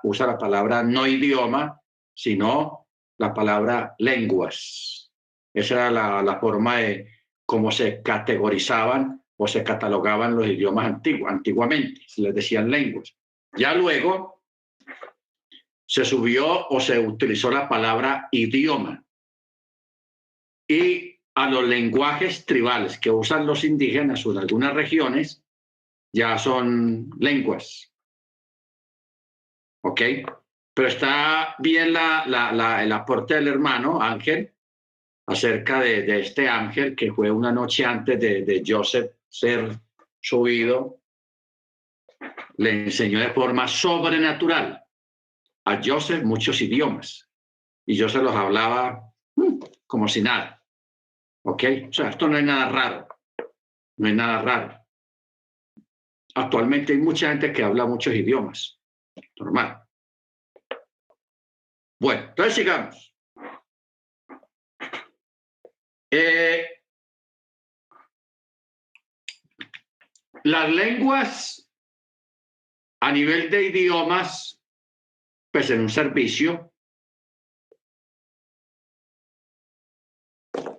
usa la palabra no idioma, sino la palabra lenguas. Esa era la forma de cómo se categorizaban o se catalogaban los idiomas antiguamente, se les decían lenguas. Ya luego se subió o se utilizó la palabra idioma. Y a los lenguajes tribales que usan los indígenas o en algunas regiones, ya son lenguas. ¿Ok? Pero está bien el aporte del hermano Ángel acerca de este ángel que fue una noche antes de Joseph ser subido, le enseñó de forma sobrenatural a Joseph muchos idiomas. y yo se los hablaba como si nada. ¿Ok? O sea, esto no es nada raro. No es nada raro. Actualmente hay mucha gente que habla muchos idiomas. Normal. Bueno, entonces sigamos. Las lenguas a nivel de idiomas, pues en un servicio.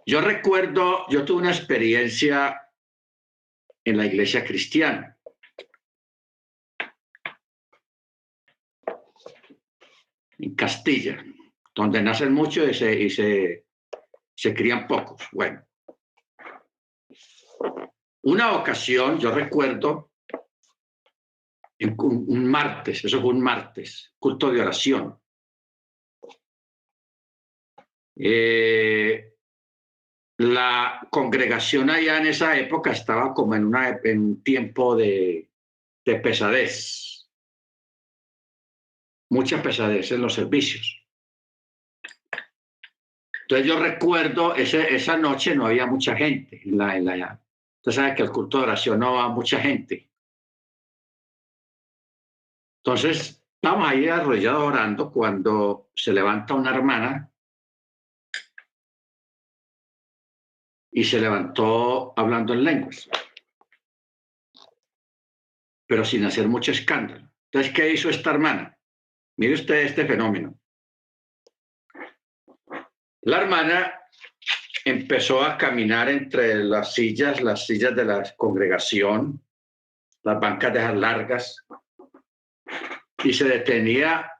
Yo recuerdo, yo tuve una experiencia en la iglesia cristiana. En Castilla, donde nacen muchos y se crían pocos. Bueno, una ocasión, yo recuerdo, un martes, eso fue un martes, culto de oración. La congregación allá en esa época estaba como en un tiempo de pesadez, mucha pesadez en los servicios. Entonces yo recuerdo, esa noche no había mucha gente. Usted sabe que el culto de oración no va mucha gente. Entonces, estamos ahí arrodillados orando cuando se levanta una hermana y se levantó hablando en lenguas, pero sin hacer mucho escándalo. Entonces, ¿qué hizo esta hermana? Mire usted este fenómeno. La hermana empezó a caminar entre las sillas de la congregación, las bancas de esas largas, y se detenía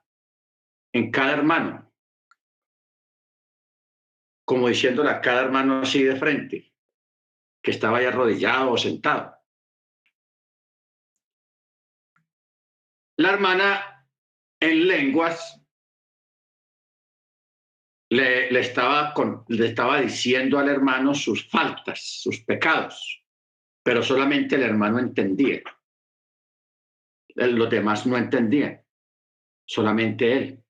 en cada hermano, como diciéndole a cada hermano así de frente, que estaba ahí arrodillado o sentado. La hermana en lenguas le estaba diciendo al hermano sus faltas, sus pecados, pero solamente el hermano entendía. Los demás no entendían, solamente él.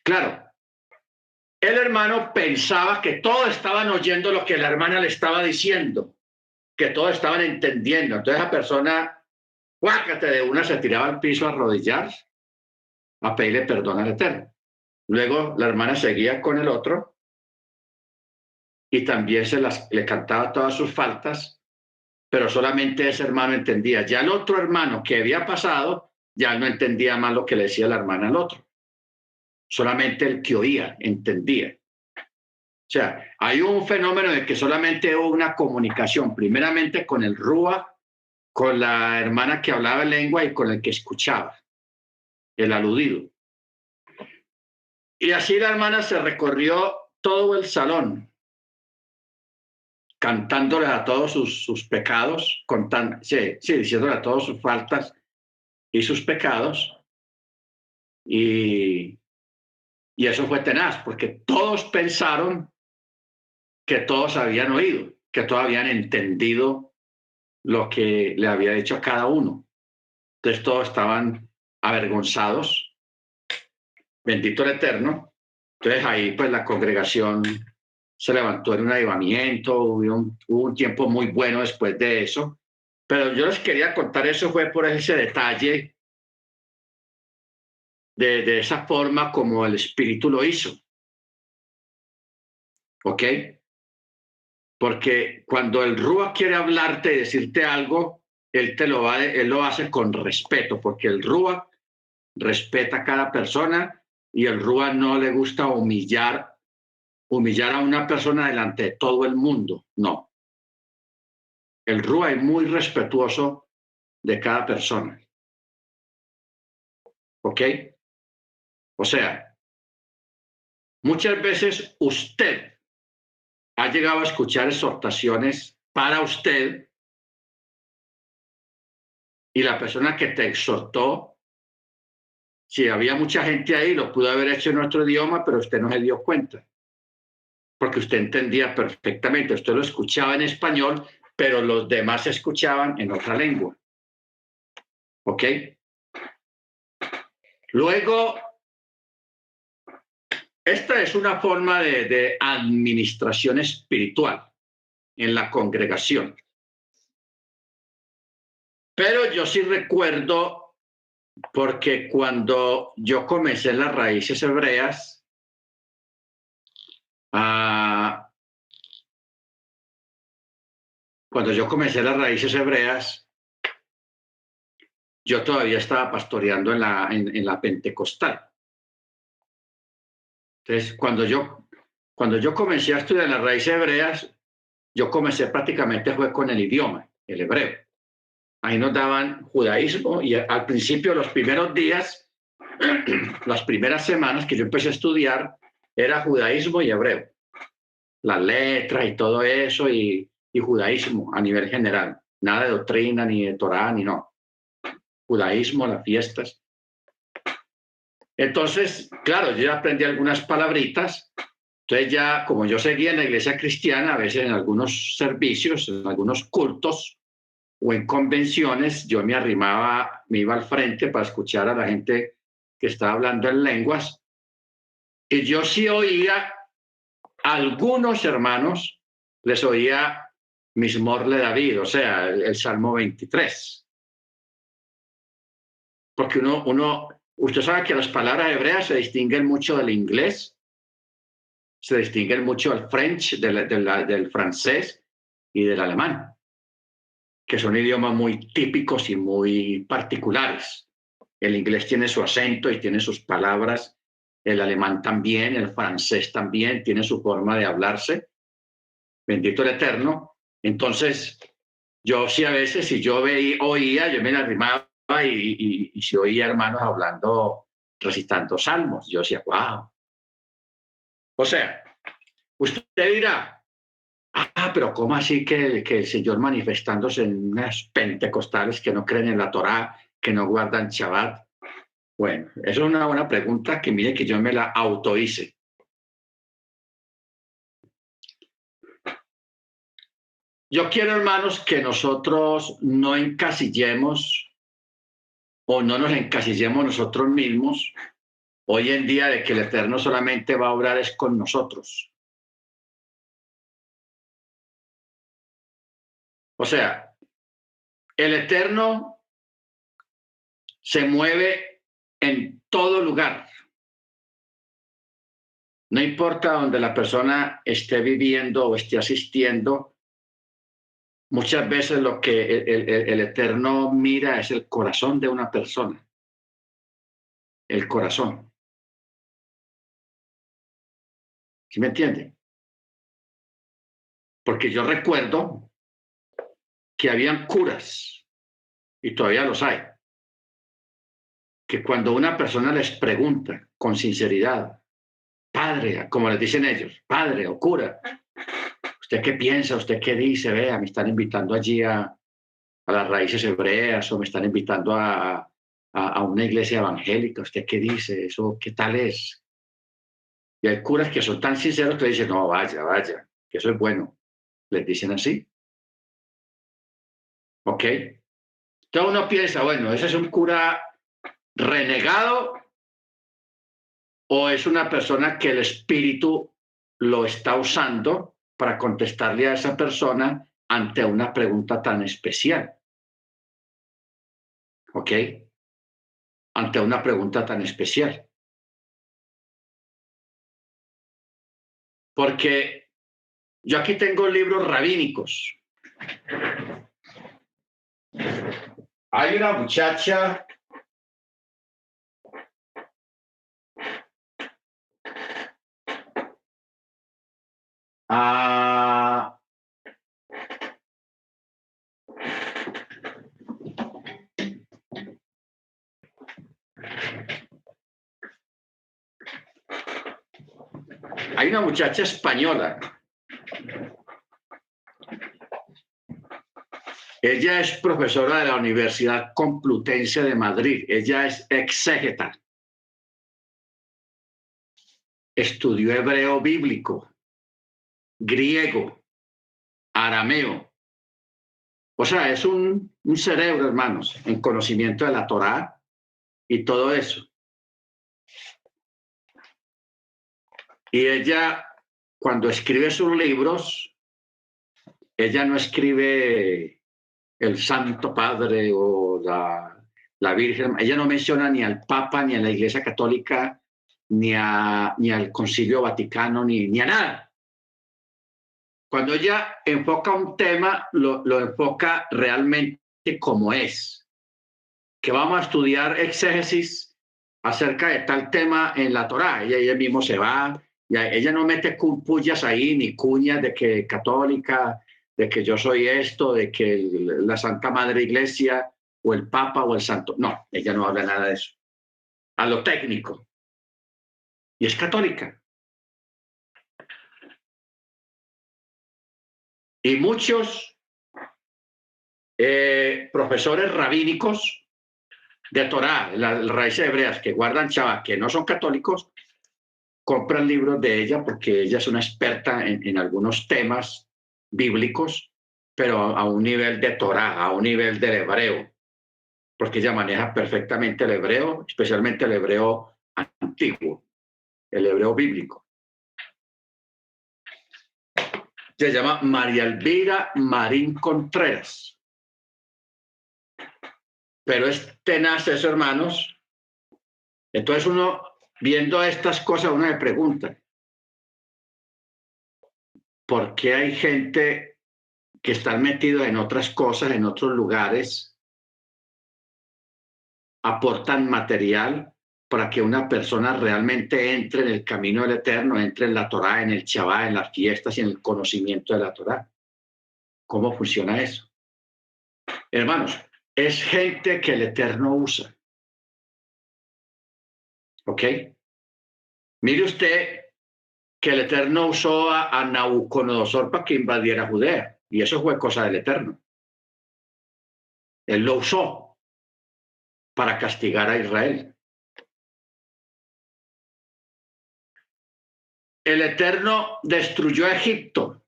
Claro, el hermano pensaba que todos estaban oyendo lo que la hermana le estaba diciendo, que todos estaban entendiendo. Entonces esa persona, guácate de una, se tiraba al piso a arrodillarse, a pedirle perdón al Eterno. Luego la hermana seguía con el otro y también le cantaba todas sus faltas, pero solamente ese hermano entendía. Ya el otro hermano que había pasado, ya no entendía más lo que le decía la hermana al otro. Solamente el que oía entendía. O sea, hay un fenómeno de que solamente hubo una comunicación, primeramente con el Rúa, con la hermana que hablaba lengua y con el que escuchaba, el aludido. Y así la hermana se recorrió todo el salón, cantándole a todos sus pecados, diciéndole a todas sus faltas y sus pecados. Y eso fue tenaz, porque todos pensaron que todos habían oído, que todos habían entendido lo que le había dicho a cada uno. Entonces todos estaban avergonzados. Bendito el Eterno. Entonces ahí pues la congregación se levantó en un avivamiento, hubo un tiempo muy bueno después de eso. Pero yo les quería contar, eso fue por ese detalle de esa forma como el Espíritu lo hizo. ¿Ok? Porque cuando el Rúa quiere hablarte y decirte algo, él lo hace con respeto, porque el Rúa respeta a cada persona y el Rúa no le gusta humillar a una persona delante de todo el mundo. No. El Rúa es muy respetuoso de cada persona. ¿Ok? O sea, muchas veces usted ha llegado a escuchar exhortaciones para usted y la persona que te exhortó, si había mucha gente ahí, lo pudo haber hecho en otro idioma, pero usted no se dio cuenta, porque usted entendía perfectamente, usted lo escuchaba en español, pero los demás escuchaban en otra lengua. ¿Ok? Luego, esta es una forma de administración espiritual en la congregación. Pero yo sí recuerdo, porque cuando yo comencé las raíces hebreas, yo todavía estaba pastoreando en la Pentecostal. Entonces, cuando yo comencé a estudiar las raíces hebreas, yo comencé prácticamente fue con el idioma, el hebreo. Ahí nos daban judaísmo y al principio, los primeros días, las primeras semanas que yo empecé a estudiar, era judaísmo y hebreo. Las letras y todo eso y judaísmo a nivel general. Nada de doctrina, ni de Torá, ni no. Judaísmo, las fiestas. Entonces, claro, yo ya aprendí algunas palabritas. Entonces ya, como yo seguía en la iglesia cristiana, a veces en algunos servicios, en algunos cultos o en convenciones, yo me arrimaba, me iba al frente para escuchar a la gente que estaba hablando en lenguas. Y yo sí oía a algunos hermanos, les oía Mismor le David, o sea, el Salmo 23. Porque usted sabe que las palabras hebreas se distinguen mucho del inglés, se distinguen mucho del French, del francés y del alemán, que son idiomas muy típicos y muy particulares. El inglés tiene su acento y tiene sus palabras, el alemán también, el francés también, tiene su forma de hablarse. Bendito el Eterno. Entonces, yo sí a veces, si yo oía, yo me arrimaba y si oía hermanos hablando, recitando salmos, yo decía, wow. O sea, usted dirá, pero ¿cómo así que el Señor manifestándose en unas pentecostales que no creen en la Torá, que no guardan Shabbat? Bueno, eso es una buena pregunta que mire que yo me la autohice. Yo quiero, hermanos, que nosotros no encasillemos o no nos encasillemos nosotros mismos hoy en día de que el Eterno solamente va a obrar es con nosotros. O sea, el Eterno se mueve en todo lugar. No importa donde la persona esté viviendo o esté asistiendo, muchas veces lo que el Eterno mira es el corazón de una persona. El corazón. ¿Sí me entiende? Porque yo recuerdo que habían curas, y todavía los hay, que cuando una persona les pregunta con sinceridad, padre, como les dicen ellos, padre o cura, ¿usted qué piensa? ¿Usted qué dice? Vea, me están invitando allí a las raíces hebreas o me están invitando a una iglesia evangélica. ¿Usted qué dice? ¿Eso qué tal es? Y hay curas que son tan sinceros que dicen, no, vaya, que eso es bueno. Les dicen así. ¿Ok? Entonces uno piensa, bueno, ¿ese es un cura renegado o es una persona que el espíritu lo está usando para contestarle a esa persona ante una pregunta tan especial? ¿Ok? Ante una pregunta tan especial. Porque yo aquí tengo libros rabínicos. Hay una muchacha hay una muchacha española. Ella es profesora de la Universidad Complutense de Madrid. Ella es exégeta. Estudió hebreo bíblico, griego, arameo. O sea, es un cerebro, hermanos, en conocimiento de la Torá y todo eso. Y ella, cuando escribe sus libros, ella no escribe el Santo Padre o la Virgen, ella no menciona ni al Papa, ni a la Iglesia Católica, ni al Concilio Vaticano, ni a nada. Cuando ella enfoca un tema, lo enfoca realmente como es. Que vamos a estudiar exégesis acerca de tal tema en la Torá. Ella mismo se va, ella no mete pullas ahí, ni cuñas de que católica, de que yo soy esto, de que la Santa Madre Iglesia, o el Papa, o el Santo. No, ella no habla nada de eso. A lo técnico. Y es católica. Y muchos profesores rabínicos de Torá, las raíces hebreas que guardan Shabbat, que no son católicos, compran libros de ella porque ella es una experta en algunos temas bíblicos, pero a un nivel de Torá, a un nivel del hebreo, porque ella maneja perfectamente el hebreo, especialmente el hebreo antiguo, el hebreo bíblico. Se llama María Elvira Marín Contreras. Pero es tenaz eso, hermanos. Entonces uno, viendo estas cosas, uno se pregunta, ¿por qué hay gente que está metida en otras cosas, en otros lugares, aportan material para que una persona realmente entre en el camino del Eterno, entre en la Torá, en el Shabbat, en las fiestas y en el conocimiento de la Torá? ¿Cómo funciona eso? Hermanos, es gente que el Eterno usa. ¿Ok? Mire usted que el Eterno usó a Nabucodonosor para que invadiera Judea, y eso fue cosa del Eterno. Él lo usó para castigar a Israel. El Eterno destruyó a Egipto,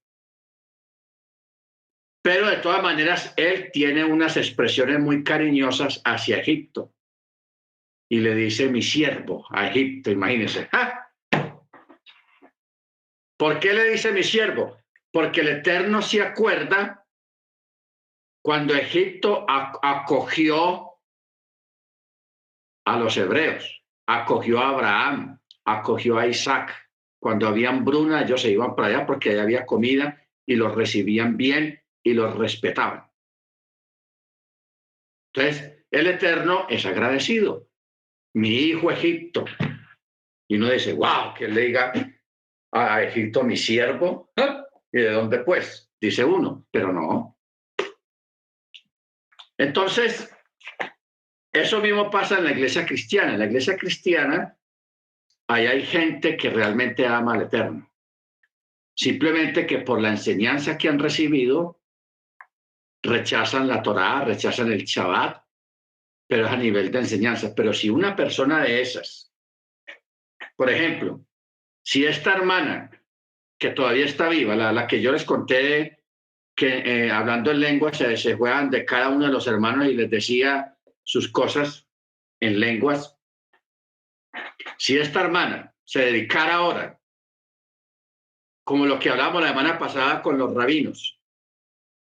pero de todas maneras él tiene unas expresiones muy cariñosas hacia Egipto. Y le dice mi siervo a Egipto, imagínense. ¡Ah! ¿Por qué le dice mi siervo? Porque el Eterno se acuerda cuando Egipto acogió a los hebreos, acogió a Abraham, acogió a Isaac. Cuando había hambruna, ellos se iban para allá porque allá había comida y los recibían bien y los respetaban. Entonces, el Eterno es agradecido. Mi hijo Egipto. Y uno dice, wow, que él le diga a Egipto mi siervo. ¿Ah? ¿Y de dónde pues? Dice uno, pero no. Entonces, eso mismo pasa en la iglesia cristiana. En la iglesia cristiana, ahí hay gente que realmente ama al Eterno. Simplemente que por la enseñanza que han recibido, rechazan la Torá, rechazan el Shabbat, pero es a nivel de enseñanza. Pero si una persona de esas, por ejemplo, si esta hermana, que todavía está viva, la que yo les conté que hablando en lengua se juegan de cada uno de los hermanos y les decía sus cosas en lenguas, si esta hermana se dedicara ahora, como lo que hablábamos la semana pasada con los rabinos,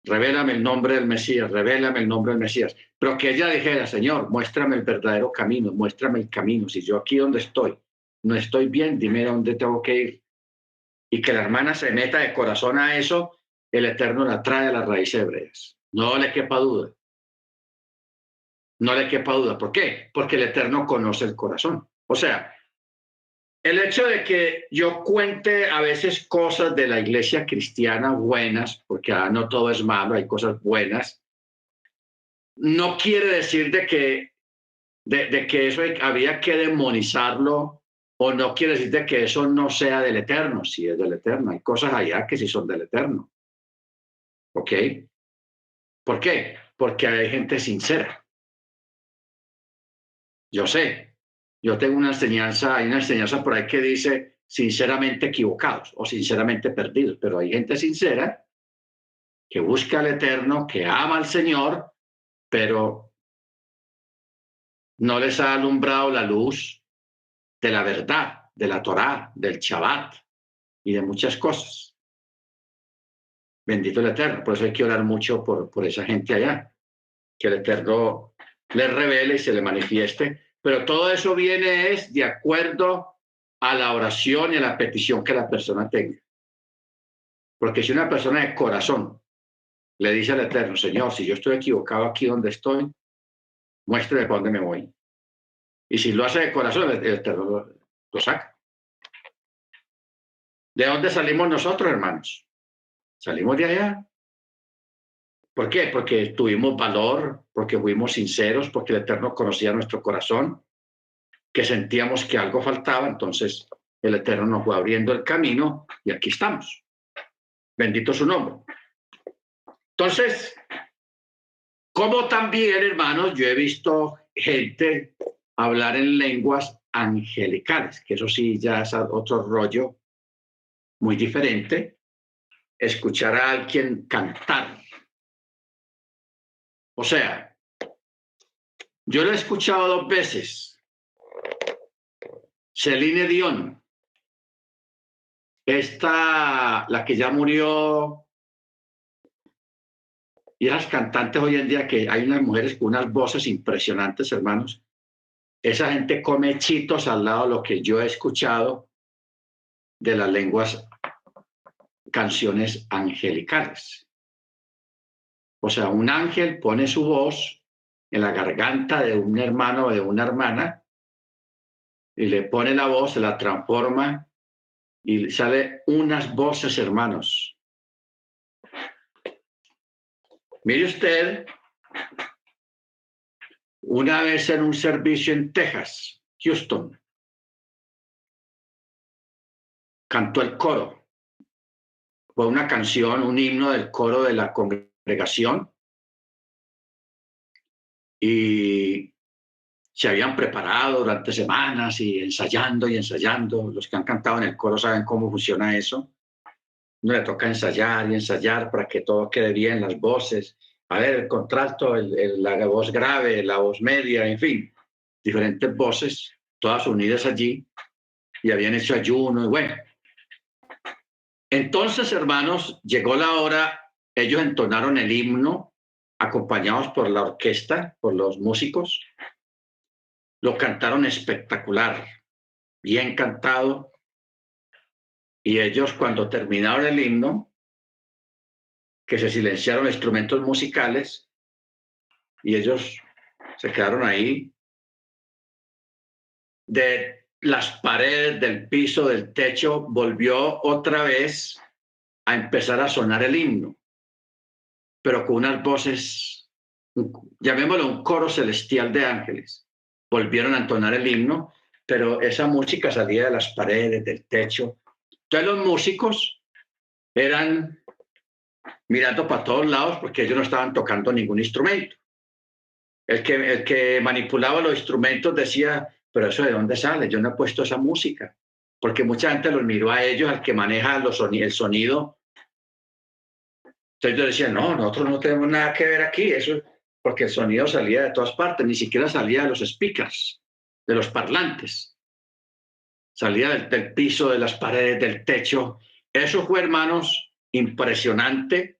revélame el nombre del Mesías, revélame el nombre del Mesías, pero que ella dijera, Señor, muéstrame el verdadero camino, muéstrame el camino, si yo aquí donde estoy no estoy bien, dime dónde tengo que ir. Y que la hermana se meta de corazón a eso, el Eterno la trae a las raíces hebreas. No le quepa duda. No le quepa duda. ¿Por qué? Porque el Eterno conoce el corazón. O sea, el hecho de que yo cuente a veces cosas de la iglesia cristiana buenas, porque no todo es malo, hay cosas buenas, no quiere decir de que eso había que demonizarlo, o no quiere decir de que eso no sea del Eterno. Si es del Eterno, hay cosas allá que sí son del Eterno. ¿Ok? ¿Por qué? Porque hay gente sincera. Yo sé, yo tengo hay una enseñanza por ahí que dice sinceramente equivocados o sinceramente perdidos, pero hay gente sincera que busca al Eterno, que ama al Señor, pero no les ha alumbrado la luz de la verdad, de la Torá, del Shabbat, y de muchas cosas. Bendito el Eterno. Por eso hay que orar mucho por esa gente allá. Que el Eterno le revele y se le manifieste. Pero todo eso viene es de acuerdo a la oración y a la petición que la persona tenga. Porque si una persona de corazón le dice al Eterno, Señor, si yo estoy equivocado aquí donde estoy, muéstrame para dónde me voy. Y si lo hace de corazón, el Eterno lo saca. ¿De dónde salimos nosotros, hermanos? Salimos de allá. ¿Por qué? Porque tuvimos valor, porque fuimos sinceros, porque el Eterno conocía nuestro corazón, que sentíamos que algo faltaba, entonces el Eterno nos fue abriendo el camino y aquí estamos. Bendito su nombre. Entonces, como también, hermanos, yo he visto gente hablar en lenguas angelicales, que eso sí ya es otro rollo muy diferente, escuchar a alguien cantar. O sea, yo lo he escuchado 2 veces. Celine Dion, la que ya murió, y las cantantes hoy en día, que hay unas mujeres con unas voces impresionantes, hermanos. Esa gente come chitos al lado de lo que yo he escuchado de las lenguas, canciones angelicales. O sea, un ángel pone su voz en la garganta de un hermano o de una hermana y le pone la voz, se la transforma y sale unas voces, hermanos. Mire usted, una vez en un servicio en Texas, Houston, cantó el coro. Fue una canción, un himno del coro de la congregación y se habían preparado durante semanas y ensayando y ensayando. Los que han cantado en el coro saben cómo funciona eso. No le toca ensayar y ensayar para que todo quede bien, las voces. A ver, el contralto, la voz grave, la voz media, en fin, diferentes voces, todas unidas allí, y habían hecho ayuno, y bueno. Entonces, hermanos, llegó la hora, ellos entonaron el himno, acompañados por la orquesta, por los músicos, lo cantaron espectacular, bien cantado, y ellos cuando terminaron el himno, que se silenciaron los instrumentos musicales, y ellos se quedaron ahí, de las paredes, del piso, del techo, volvió otra vez a empezar a sonar el himno, pero con unas voces, llamémoslo un coro celestial de ángeles. Volvieron a entonar el himno, pero esa música salía de las paredes, del techo. Entonces los músicos eran mirando para todos lados porque ellos no estaban tocando ningún instrumento. El que manipulaba los instrumentos decía, pero eso ¿de dónde sale? Yo no he puesto esa música. Porque mucha gente los miró a ellos, al que maneja el sonido. Entonces yo decía, no, nosotros no tenemos nada que ver aquí, eso, porque el sonido salía de todas partes, ni siquiera salía de los speakers, de los parlantes. Salía del piso, de las paredes, del techo. Eso fue, hermanos, impresionante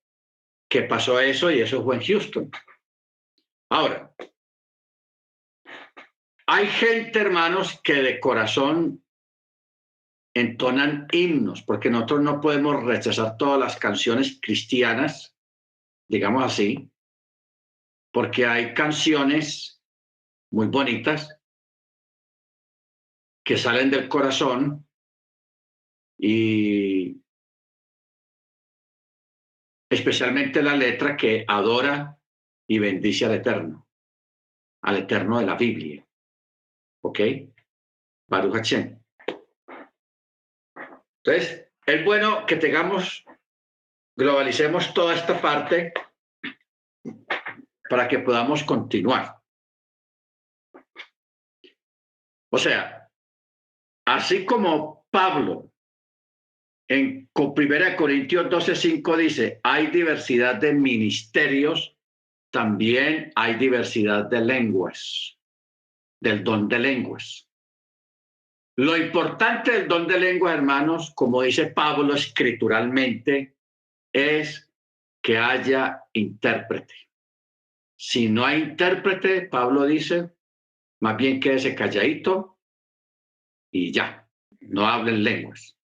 que pasó eso, y eso fue en Houston. Ahora, hay gente, hermanos, que de corazón entonan himnos, porque nosotros no podemos rechazar todas las canciones cristianas, digamos así, porque hay canciones muy bonitas que salen del corazón y especialmente la letra que adora y bendice al Eterno de la Biblia. ¿Ok? Baruch Hashem. Entonces, es bueno que globalicemos toda esta parte para que podamos continuar. O sea, así como Pablo en 1 Corintios 12:5 dice, hay diversidad de ministerios, también hay diversidad de lenguas, del don de lenguas. Lo importante del don de lengua, hermanos, como dice Pablo escrituralmente, es que haya intérprete. Si no hay intérprete, Pablo dice, más bien quédese calladito y ya, no hablen lenguas.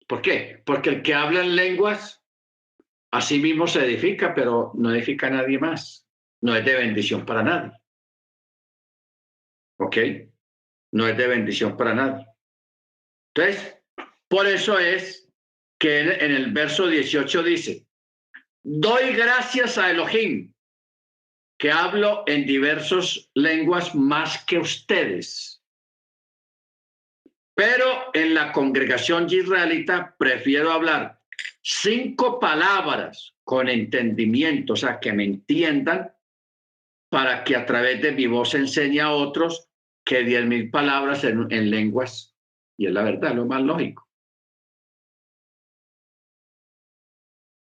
¿Por qué? Porque el que habla en lenguas, a sí mismo se edifica, pero no edifica a nadie más. No es de bendición para nadie. ¿Ok? No es de bendición para nadie. Entonces, por eso es que en el verso 18 dice, doy gracias a Elohim, que hablo en diversas lenguas más que ustedes. Pero en la congregación israelita prefiero hablar 5 palabras con entendimiento, o sea, que me entiendan, para que a través de mi voz enseñe a otros que 10,000 palabras en lenguas. Y es la verdad, lo más lógico.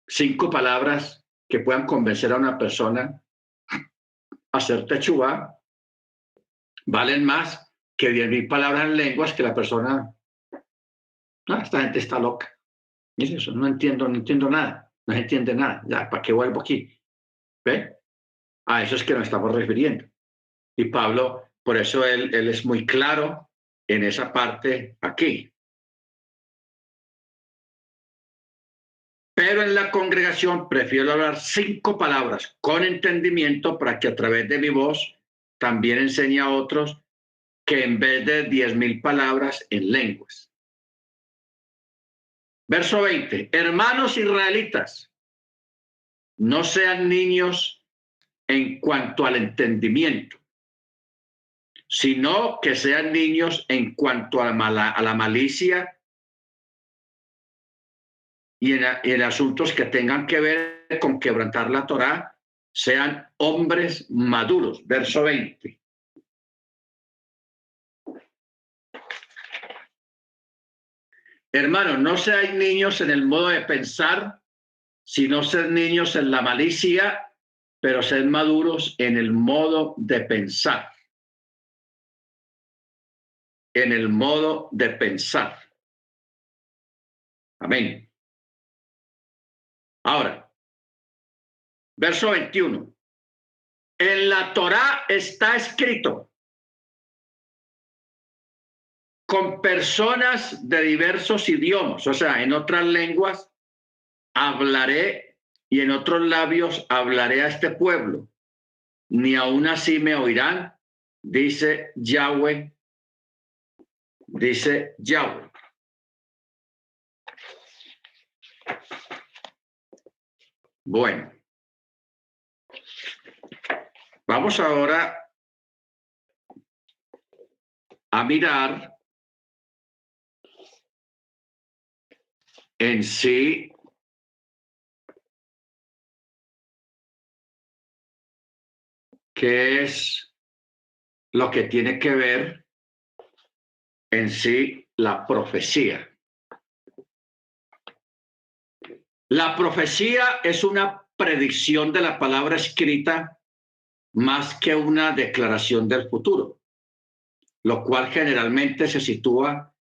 5 palabras que puedan convencer a una persona a hacer techubá valen más que 10,000 palabras en lenguas que la persona, no, esta gente está loca. Y es eso, no entiendo nada, no se entiende nada. Ya, ¿para qué vuelvo aquí? ¿Ve? A eso es que nos estamos refiriendo. Y Pablo, por eso él es muy claro en esa parte aquí. Pero en la congregación prefiero hablar 5 palabras con entendimiento para que a través de mi voz también enseñe a otros que en vez de 10,000 palabras en lenguas. Verso 20. Hermanos israelitas, no sean niños en cuanto al entendimiento, sino que sean niños en cuanto a la malicia y en asuntos que tengan que ver con quebrantar la Torá, sean hombres maduros. Verso 20. Hermanos, no sean niños en el modo de pensar, sino ser niños en la malicia, pero ser maduros en el modo de pensar. En el modo de pensar. Amén. Ahora, verso 21. En la Torá está escrito, con personas de diversos idiomas, o sea, en otras lenguas hablaré y en otros labios hablaré a este pueblo. Ni aún así me oirán, dice Yahweh, dice Yahweh. Bueno, vamos ahora a mirar en sí qué es lo que tiene que ver en sí la profecía. La profecía es una predicción de la palabra escrita más que una declaración del futuro, lo cual generalmente se sitúa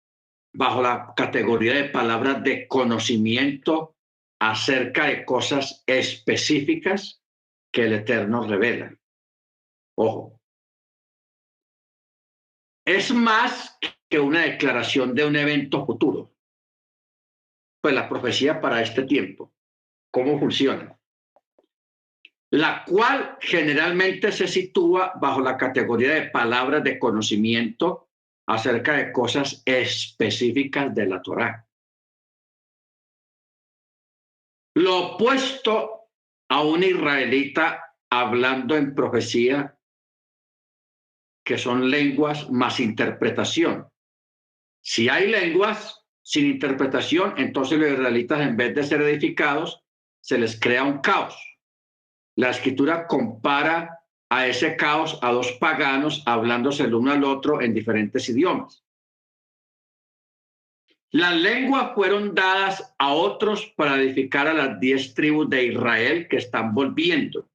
bajo la categoría de palabras de conocimiento acerca de cosas específicas que el Eterno revela. Ojo, es más que una declaración de un evento futuro. Pues la profecía para este tiempo, ¿cómo funciona? La cual generalmente se sitúa bajo la categoría de palabras de conocimiento acerca de cosas específicas de la Torá. Lo opuesto a un israelita hablando en profecía, que son lenguas más interpretación. Si hay lenguas sin interpretación, entonces los israelitas, en vez de ser edificados, se les crea un caos. La escritura compara a ese caos a 2 paganos hablándose el uno al otro en diferentes idiomas. Las lenguas fueron dadas a otros para edificar a las 10 tribus de Israel que están volviendo.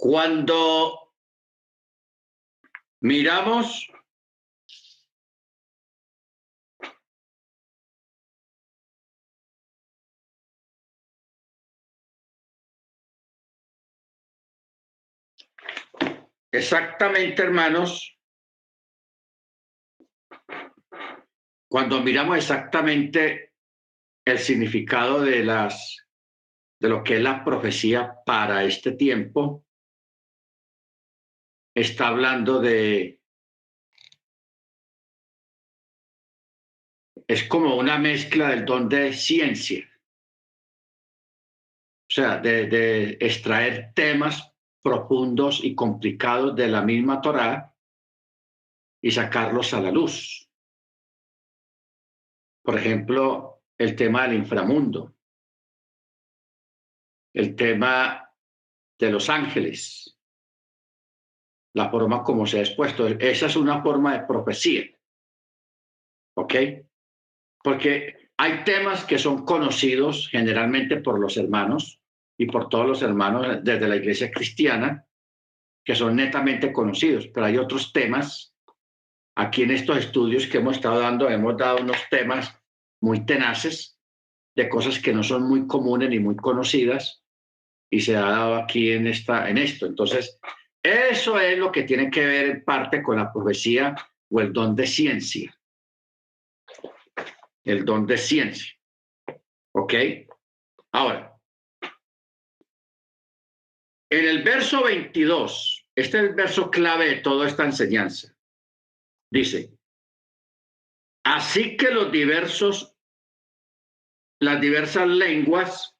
Cuando miramos exactamente, hermanos, cuando miramos exactamente el significado de lo que es la profecía para este tiempo, está hablando es como una mezcla del don de ciencia, o sea, de extraer temas profundos y complicados de la misma Torá y sacarlos a la luz. Por ejemplo, el tema del inframundo, el tema de los ángeles, la forma como se ha expuesto. Esa es una forma de profecía, ¿ok? Porque hay temas que son conocidos generalmente por los hermanos y por todos los hermanos desde la iglesia cristiana, que son netamente conocidos, pero hay otros temas. Aquí en estos estudios que hemos estado dando, hemos dado unos temas muy tenaces de cosas que no son muy comunes ni muy conocidas, y se ha dado aquí en esto. Entonces, eso es lo que tiene que ver en parte con la profecía o el don de ciencia. El don de ciencia. ¿Ok? Ahora, en el verso 22, este es el verso clave de toda esta enseñanza. Dice, así que las diversas lenguas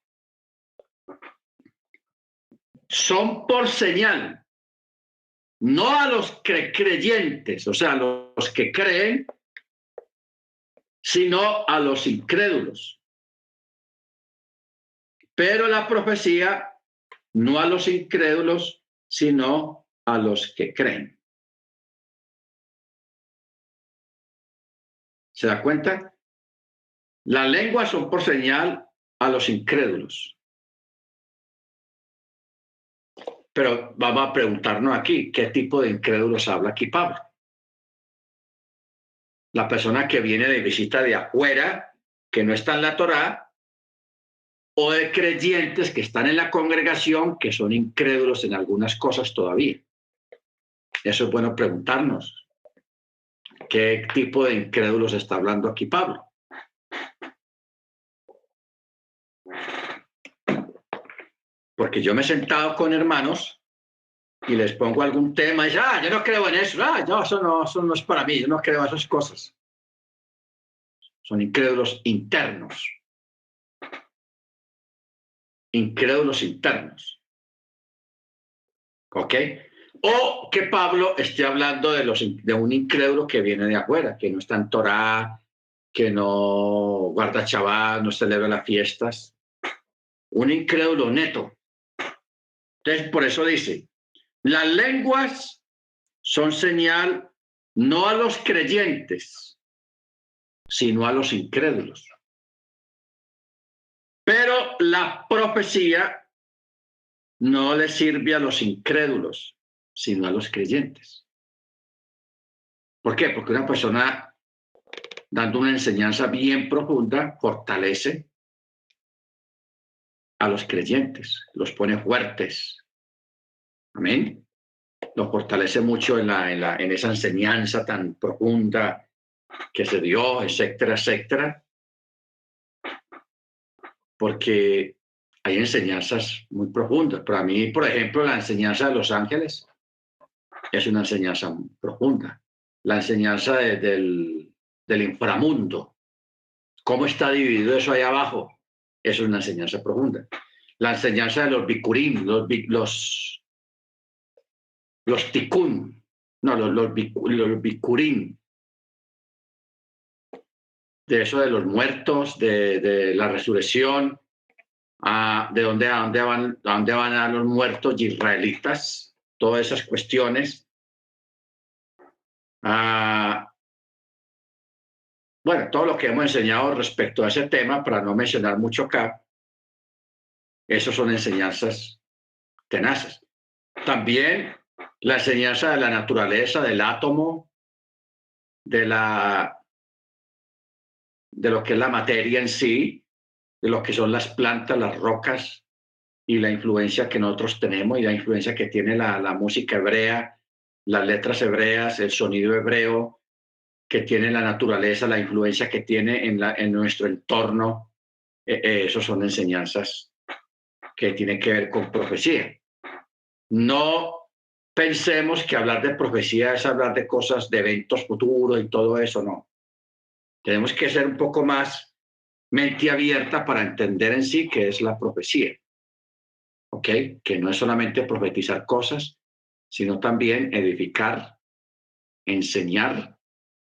son por señal, no a los creyentes, o sea, a los que creen, sino a los incrédulos. Pero la profecía no a los incrédulos, sino a los que creen. ¿Se da cuenta? Las lenguas son por señal a los incrédulos. Pero vamos a preguntarnos aquí, ¿qué tipo de incrédulos habla aquí Pablo? La persona que viene de visita de afuera, que no está en la Torá, o de creyentes que están en la congregación, que son incrédulos en algunas cosas todavía. Eso es bueno preguntarnos. ¿Qué tipo de incrédulos está hablando aquí Pablo? Porque yo me he sentado con hermanos y les pongo algún tema y dicen, yo no creo en eso, no, eso no es para mí, yo no creo en esas cosas. Son incrédulos internos. Incrédulos internos. ¿Ok? O que Pablo esté hablando de un incrédulo que viene de afuera, que no está en Torá, que no guarda Shabbat, no celebra las fiestas. Un incrédulo neto. Entonces, por eso dice, las lenguas son señal no a los creyentes, sino a los incrédulos. Pero la profecía no le sirve a los incrédulos, sino a los creyentes. ¿Por qué? Porque una persona dando una enseñanza bien profunda fortalece a los creyentes, los pone fuertes. Amén. Los fortalece mucho en esa enseñanza tan profunda que se dio, etcétera, etcétera. Porque hay enseñanzas muy profundas. Para mí, por ejemplo, la enseñanza de los ángeles es una enseñanza muy profunda. La enseñanza del inframundo, cómo está dividido eso ahí abajo, eso es una enseñanza profunda. La enseñanza de los bikurim, los tikkun, no, los bikurim, de eso de los muertos, de la resurrección, de dónde van a los muertos israelitas, todas esas cuestiones. Bueno, todo lo que hemos enseñado respecto a ese tema, para no mencionar mucho acá, esos son enseñanzas tenaces. también la enseñanza de la naturaleza, del átomo, de lo que es la materia en sí, de lo que son las plantas, las rocas y la influencia que nosotros tenemos y la influencia que tiene la música hebrea, las letras hebreas, el sonido hebreo, que tiene la naturaleza, la influencia que tiene en nuestro entorno. Esos son enseñanzas que tienen que ver con profecía. No pensemos que hablar de profecía es hablar de cosas, de eventos futuros y todo eso, no. Tenemos que ser un poco más mente abierta para entender en sí qué es la profecía. ¿Ok? Que no es solamente profetizar cosas, sino también edificar, enseñar,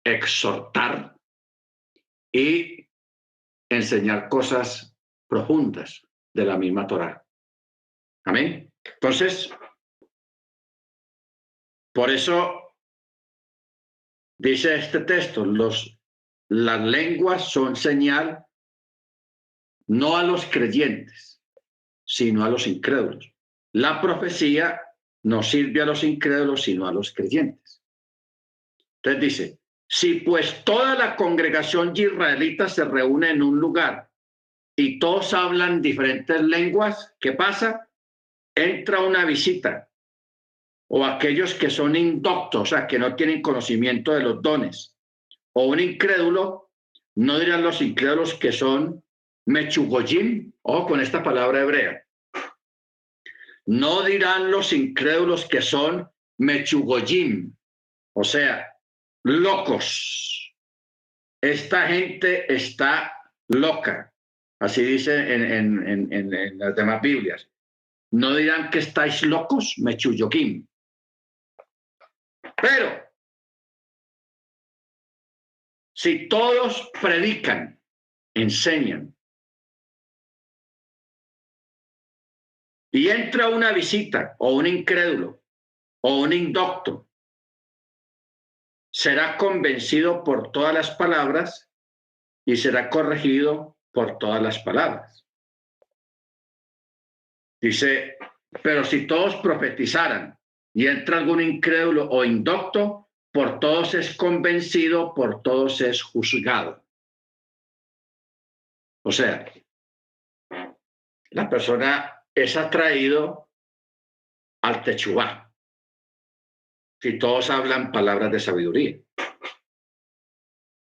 exhortar y enseñar cosas profundas de la misma Torá. Amén. Entonces, por eso dice este texto, las lenguas son señal no a los creyentes, sino a los incrédulos. La profecía no sirve a los incrédulos, sino a los creyentes. Entonces dice, si pues toda la congregación israelita se reúne en un lugar y todos hablan diferentes lenguas, ¿qué pasa? Entra una visita, o aquellos que son indoctos, o sea, que no tienen conocimiento de los dones, o un incrédulo, no dirán los incrédulos que son mechugoyim, o con esta palabra hebrea, no dirán los incrédulos que son mechugoyim, o sea, locos. Esta gente está loca, así dice en las demás Biblias. No dirán que estáis locos, mechuyoquim. Pero si todos predican, enseñan, y entra una visita o un incrédulo o un indocto, será convencido por todas las palabras y será corregido por todas las palabras. Dice, pero si todos profetizaran y entra algún incrédulo o indocto, por todos es convencido, por todos es juzgado. O sea, la persona es atraído al techubá, si todos hablan palabras de sabiduría.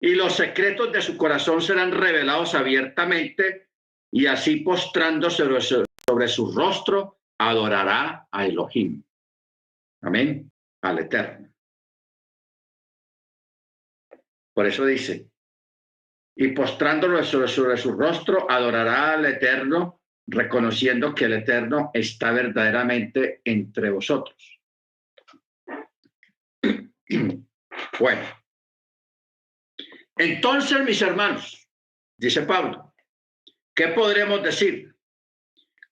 Y los secretos de su corazón serán revelados abiertamente, y así postrándose sobre su rostro, adorará a Elohim. Amén, al Eterno. Por eso dice, y postrándolo sobre su rostro, adorará al Eterno, reconociendo que el Eterno está verdaderamente entre vosotros. Bueno, entonces, mis hermanos, dice Pablo, ¿qué podremos decir?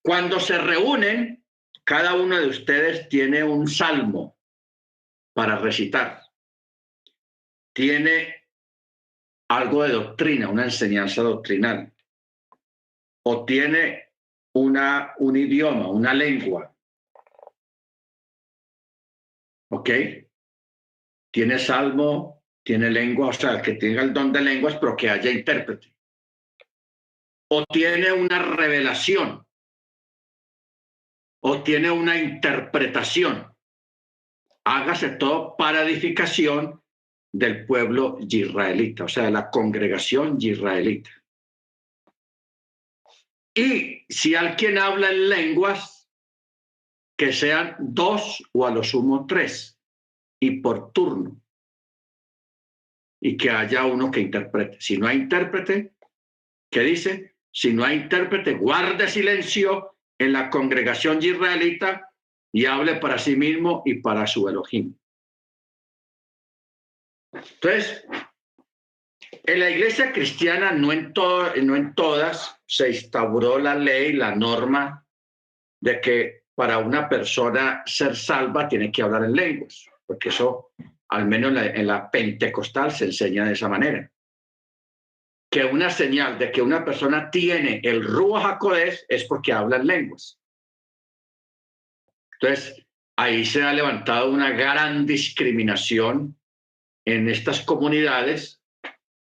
Cuando se reúnen, cada uno de ustedes tiene un salmo para recitar. Tiene algo de doctrina, una enseñanza doctrinal. O tiene un idioma, una lengua. ¿Ok? Tiene salmo, tiene lengua, o sea, que tenga el don de lenguas, pero que haya intérprete. O tiene una revelación. O tiene una interpretación. Hágase todo para edificación del pueblo israelita, o sea, la congregación israelita. Y si alguien habla en lenguas, que sean 2 o a lo sumo 3, y por turno, y que haya uno que interprete. Si no hay intérprete, ¿qué dice? Si no hay intérprete, guarde silencio en la congregación israelita y hable para sí mismo y para su Elohim. Entonces, en la iglesia cristiana, no en todas, se instauró la ley, la norma de que para una persona ser salva tiene que hablar en lenguas, porque eso, al menos en la pentecostal, se enseña de esa manera. Que una señal de que una persona tiene el Ruach HaKodesh es porque habla en lenguas. Entonces, ahí se ha levantado una gran discriminación en estas comunidades,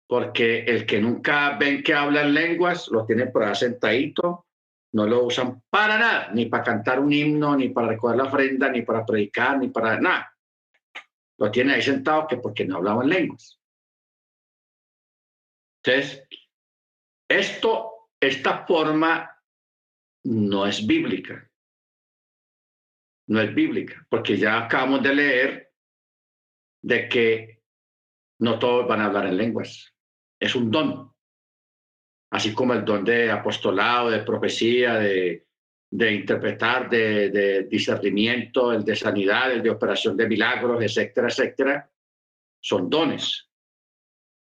porque el que nunca ven que hablan lenguas lo tiene por ahí sentadito, no lo usan para nada, ni para cantar un himno, ni para recoger la ofrenda, ni para predicar, ni para nada. Lo tiene ahí sentado que porque no hablaban lenguas. Entonces, esta forma no es bíblica. No es bíblica, porque ya acabamos de leer de que no todos van a hablar en lenguas. Es un don. Así como el don de apostolado, de profecía, de interpretar, de discernimiento, el de sanidad, el de operación de milagros, etcétera, etcétera, son dones.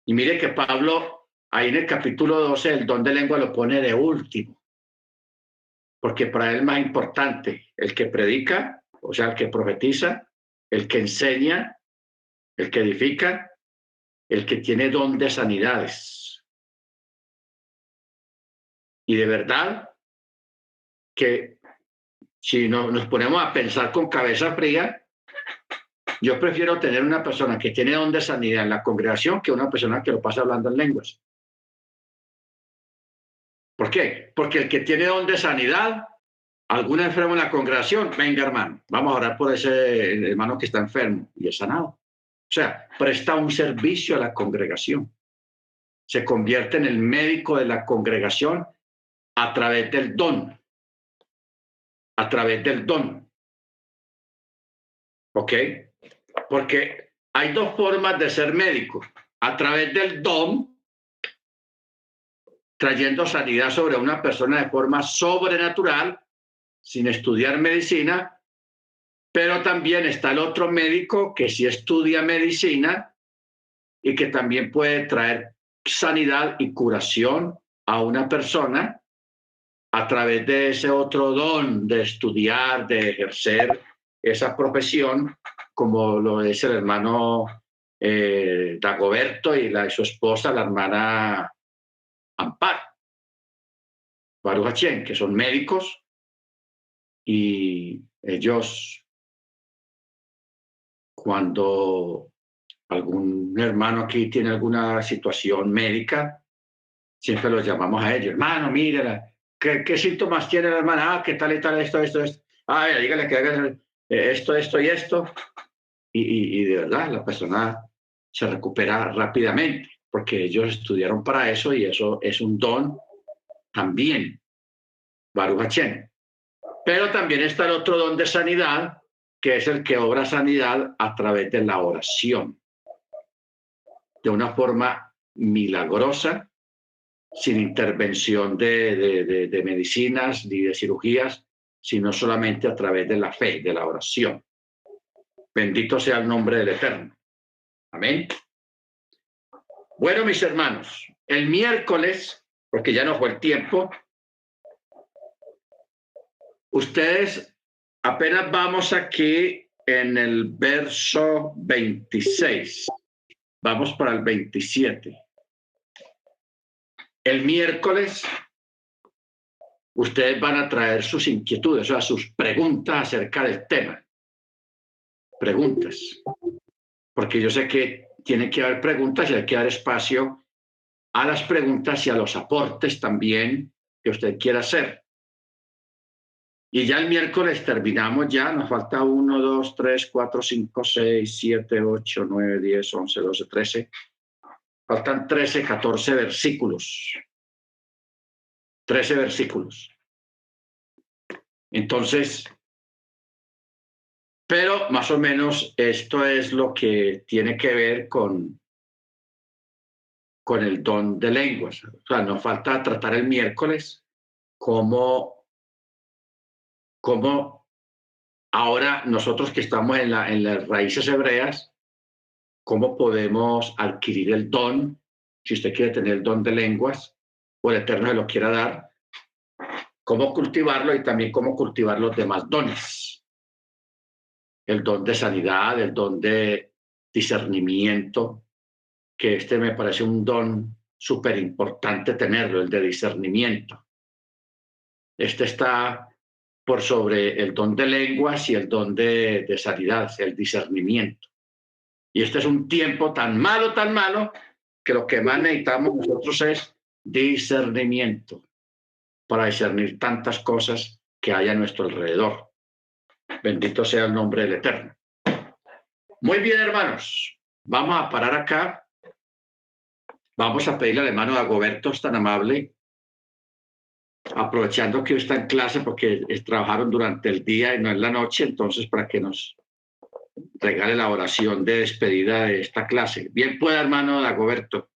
Y mire que Pablo, ahí en el capítulo 12, el don de lengua lo pone de último, porque para él es más importante el que predica, o sea, el que profetiza, el que enseña, el que edifica, el que tiene don de sanidades. Y de verdad que si nos ponemos a pensar con cabeza fría, yo prefiero tener una persona que tiene don de sanidad en la congregación que una persona que lo pasa hablando en lenguas. ¿Por qué? Porque el que tiene don de sanidad, algún enfermo en la congregación, venga hermano, vamos a orar por ese hermano que está enfermo y es sanado. O sea, presta un servicio a la congregación. Se convierte en el médico de la congregación a través del don. A través del don. ¿Ok? Porque hay dos formas de ser médico. A través del don, trayendo sanidad sobre una persona de forma sobrenatural, sin estudiar medicina, pero también está el otro médico que sí estudia medicina y que también puede traer sanidad y curación a una persona a través de ese otro don de estudiar, de ejercer esa profesión, como lo es el hermano Dagoberto y su esposa, la hermana Amparo, Baruch Hachén, que son médicos y ellos, cuando algún hermano aquí tiene alguna situación médica, siempre los llamamos a ellos, hermano, mírala, ¿qué síntomas tiene la hermana? Ah, ¿qué tal y tal? Esto. Ah, dígale que haga esto y esto. Y de verdad, la persona se recupera rápidamente, porque ellos estudiaron para eso y eso es un don también, Baruch Hachén. Pero también está el otro don de sanidad, que es el que obra sanidad a través de la oración, de una forma milagrosa, sin intervención de medicinas ni de cirugías, sino solamente a través de la fe, de la oración. Bendito sea el nombre del Eterno. Amén. Bueno, mis hermanos, el miércoles, porque ya no fue el tiempo, ustedes apenas vamos aquí en el verso 26. Vamos para el 27. El miércoles ustedes van a traer sus inquietudes, o sea, sus preguntas acerca del tema. Preguntas. Porque yo sé que tiene que haber preguntas y hay que dar espacio a las preguntas y a los aportes también que usted quiera hacer. Y ya el miércoles terminamos ya, nos falta 1, 2, 3, 4, 5, 6, 7, 8, 9, 10, 11, 12, 13. Faltan 13, 14 versículos. 13 versículos. Entonces, pero más o menos esto es lo que tiene que ver con el don de lenguas. O sea, nos falta tratar el miércoles cómo ahora nosotros que estamos en las raíces hebreas, cómo podemos adquirir el don, si usted quiere tener el don de lenguas, o el Eterno se lo quiera dar, cómo cultivarlo y también cómo cultivar los demás dones. El don de sanidad, el don de discernimiento, que este me parece un don súper importante tenerlo, el de discernimiento. Este está por sobre el don de lenguas y el don de sanidad, el discernimiento. Y este es un tiempo tan malo, que lo que más necesitamos nosotros es discernimiento para discernir tantas cosas que hay a nuestro alrededor. Bendito sea el nombre del Eterno. Muy bien, hermanos. Vamos a parar acá. Vamos a pedirle al hermano Dagoberto, es tan amable, aprovechando que hoy está en clase porque trabajaron durante el día y no en la noche, entonces para que nos regale la oración de despedida de esta clase. Bien pueda, hermano Dagoberto.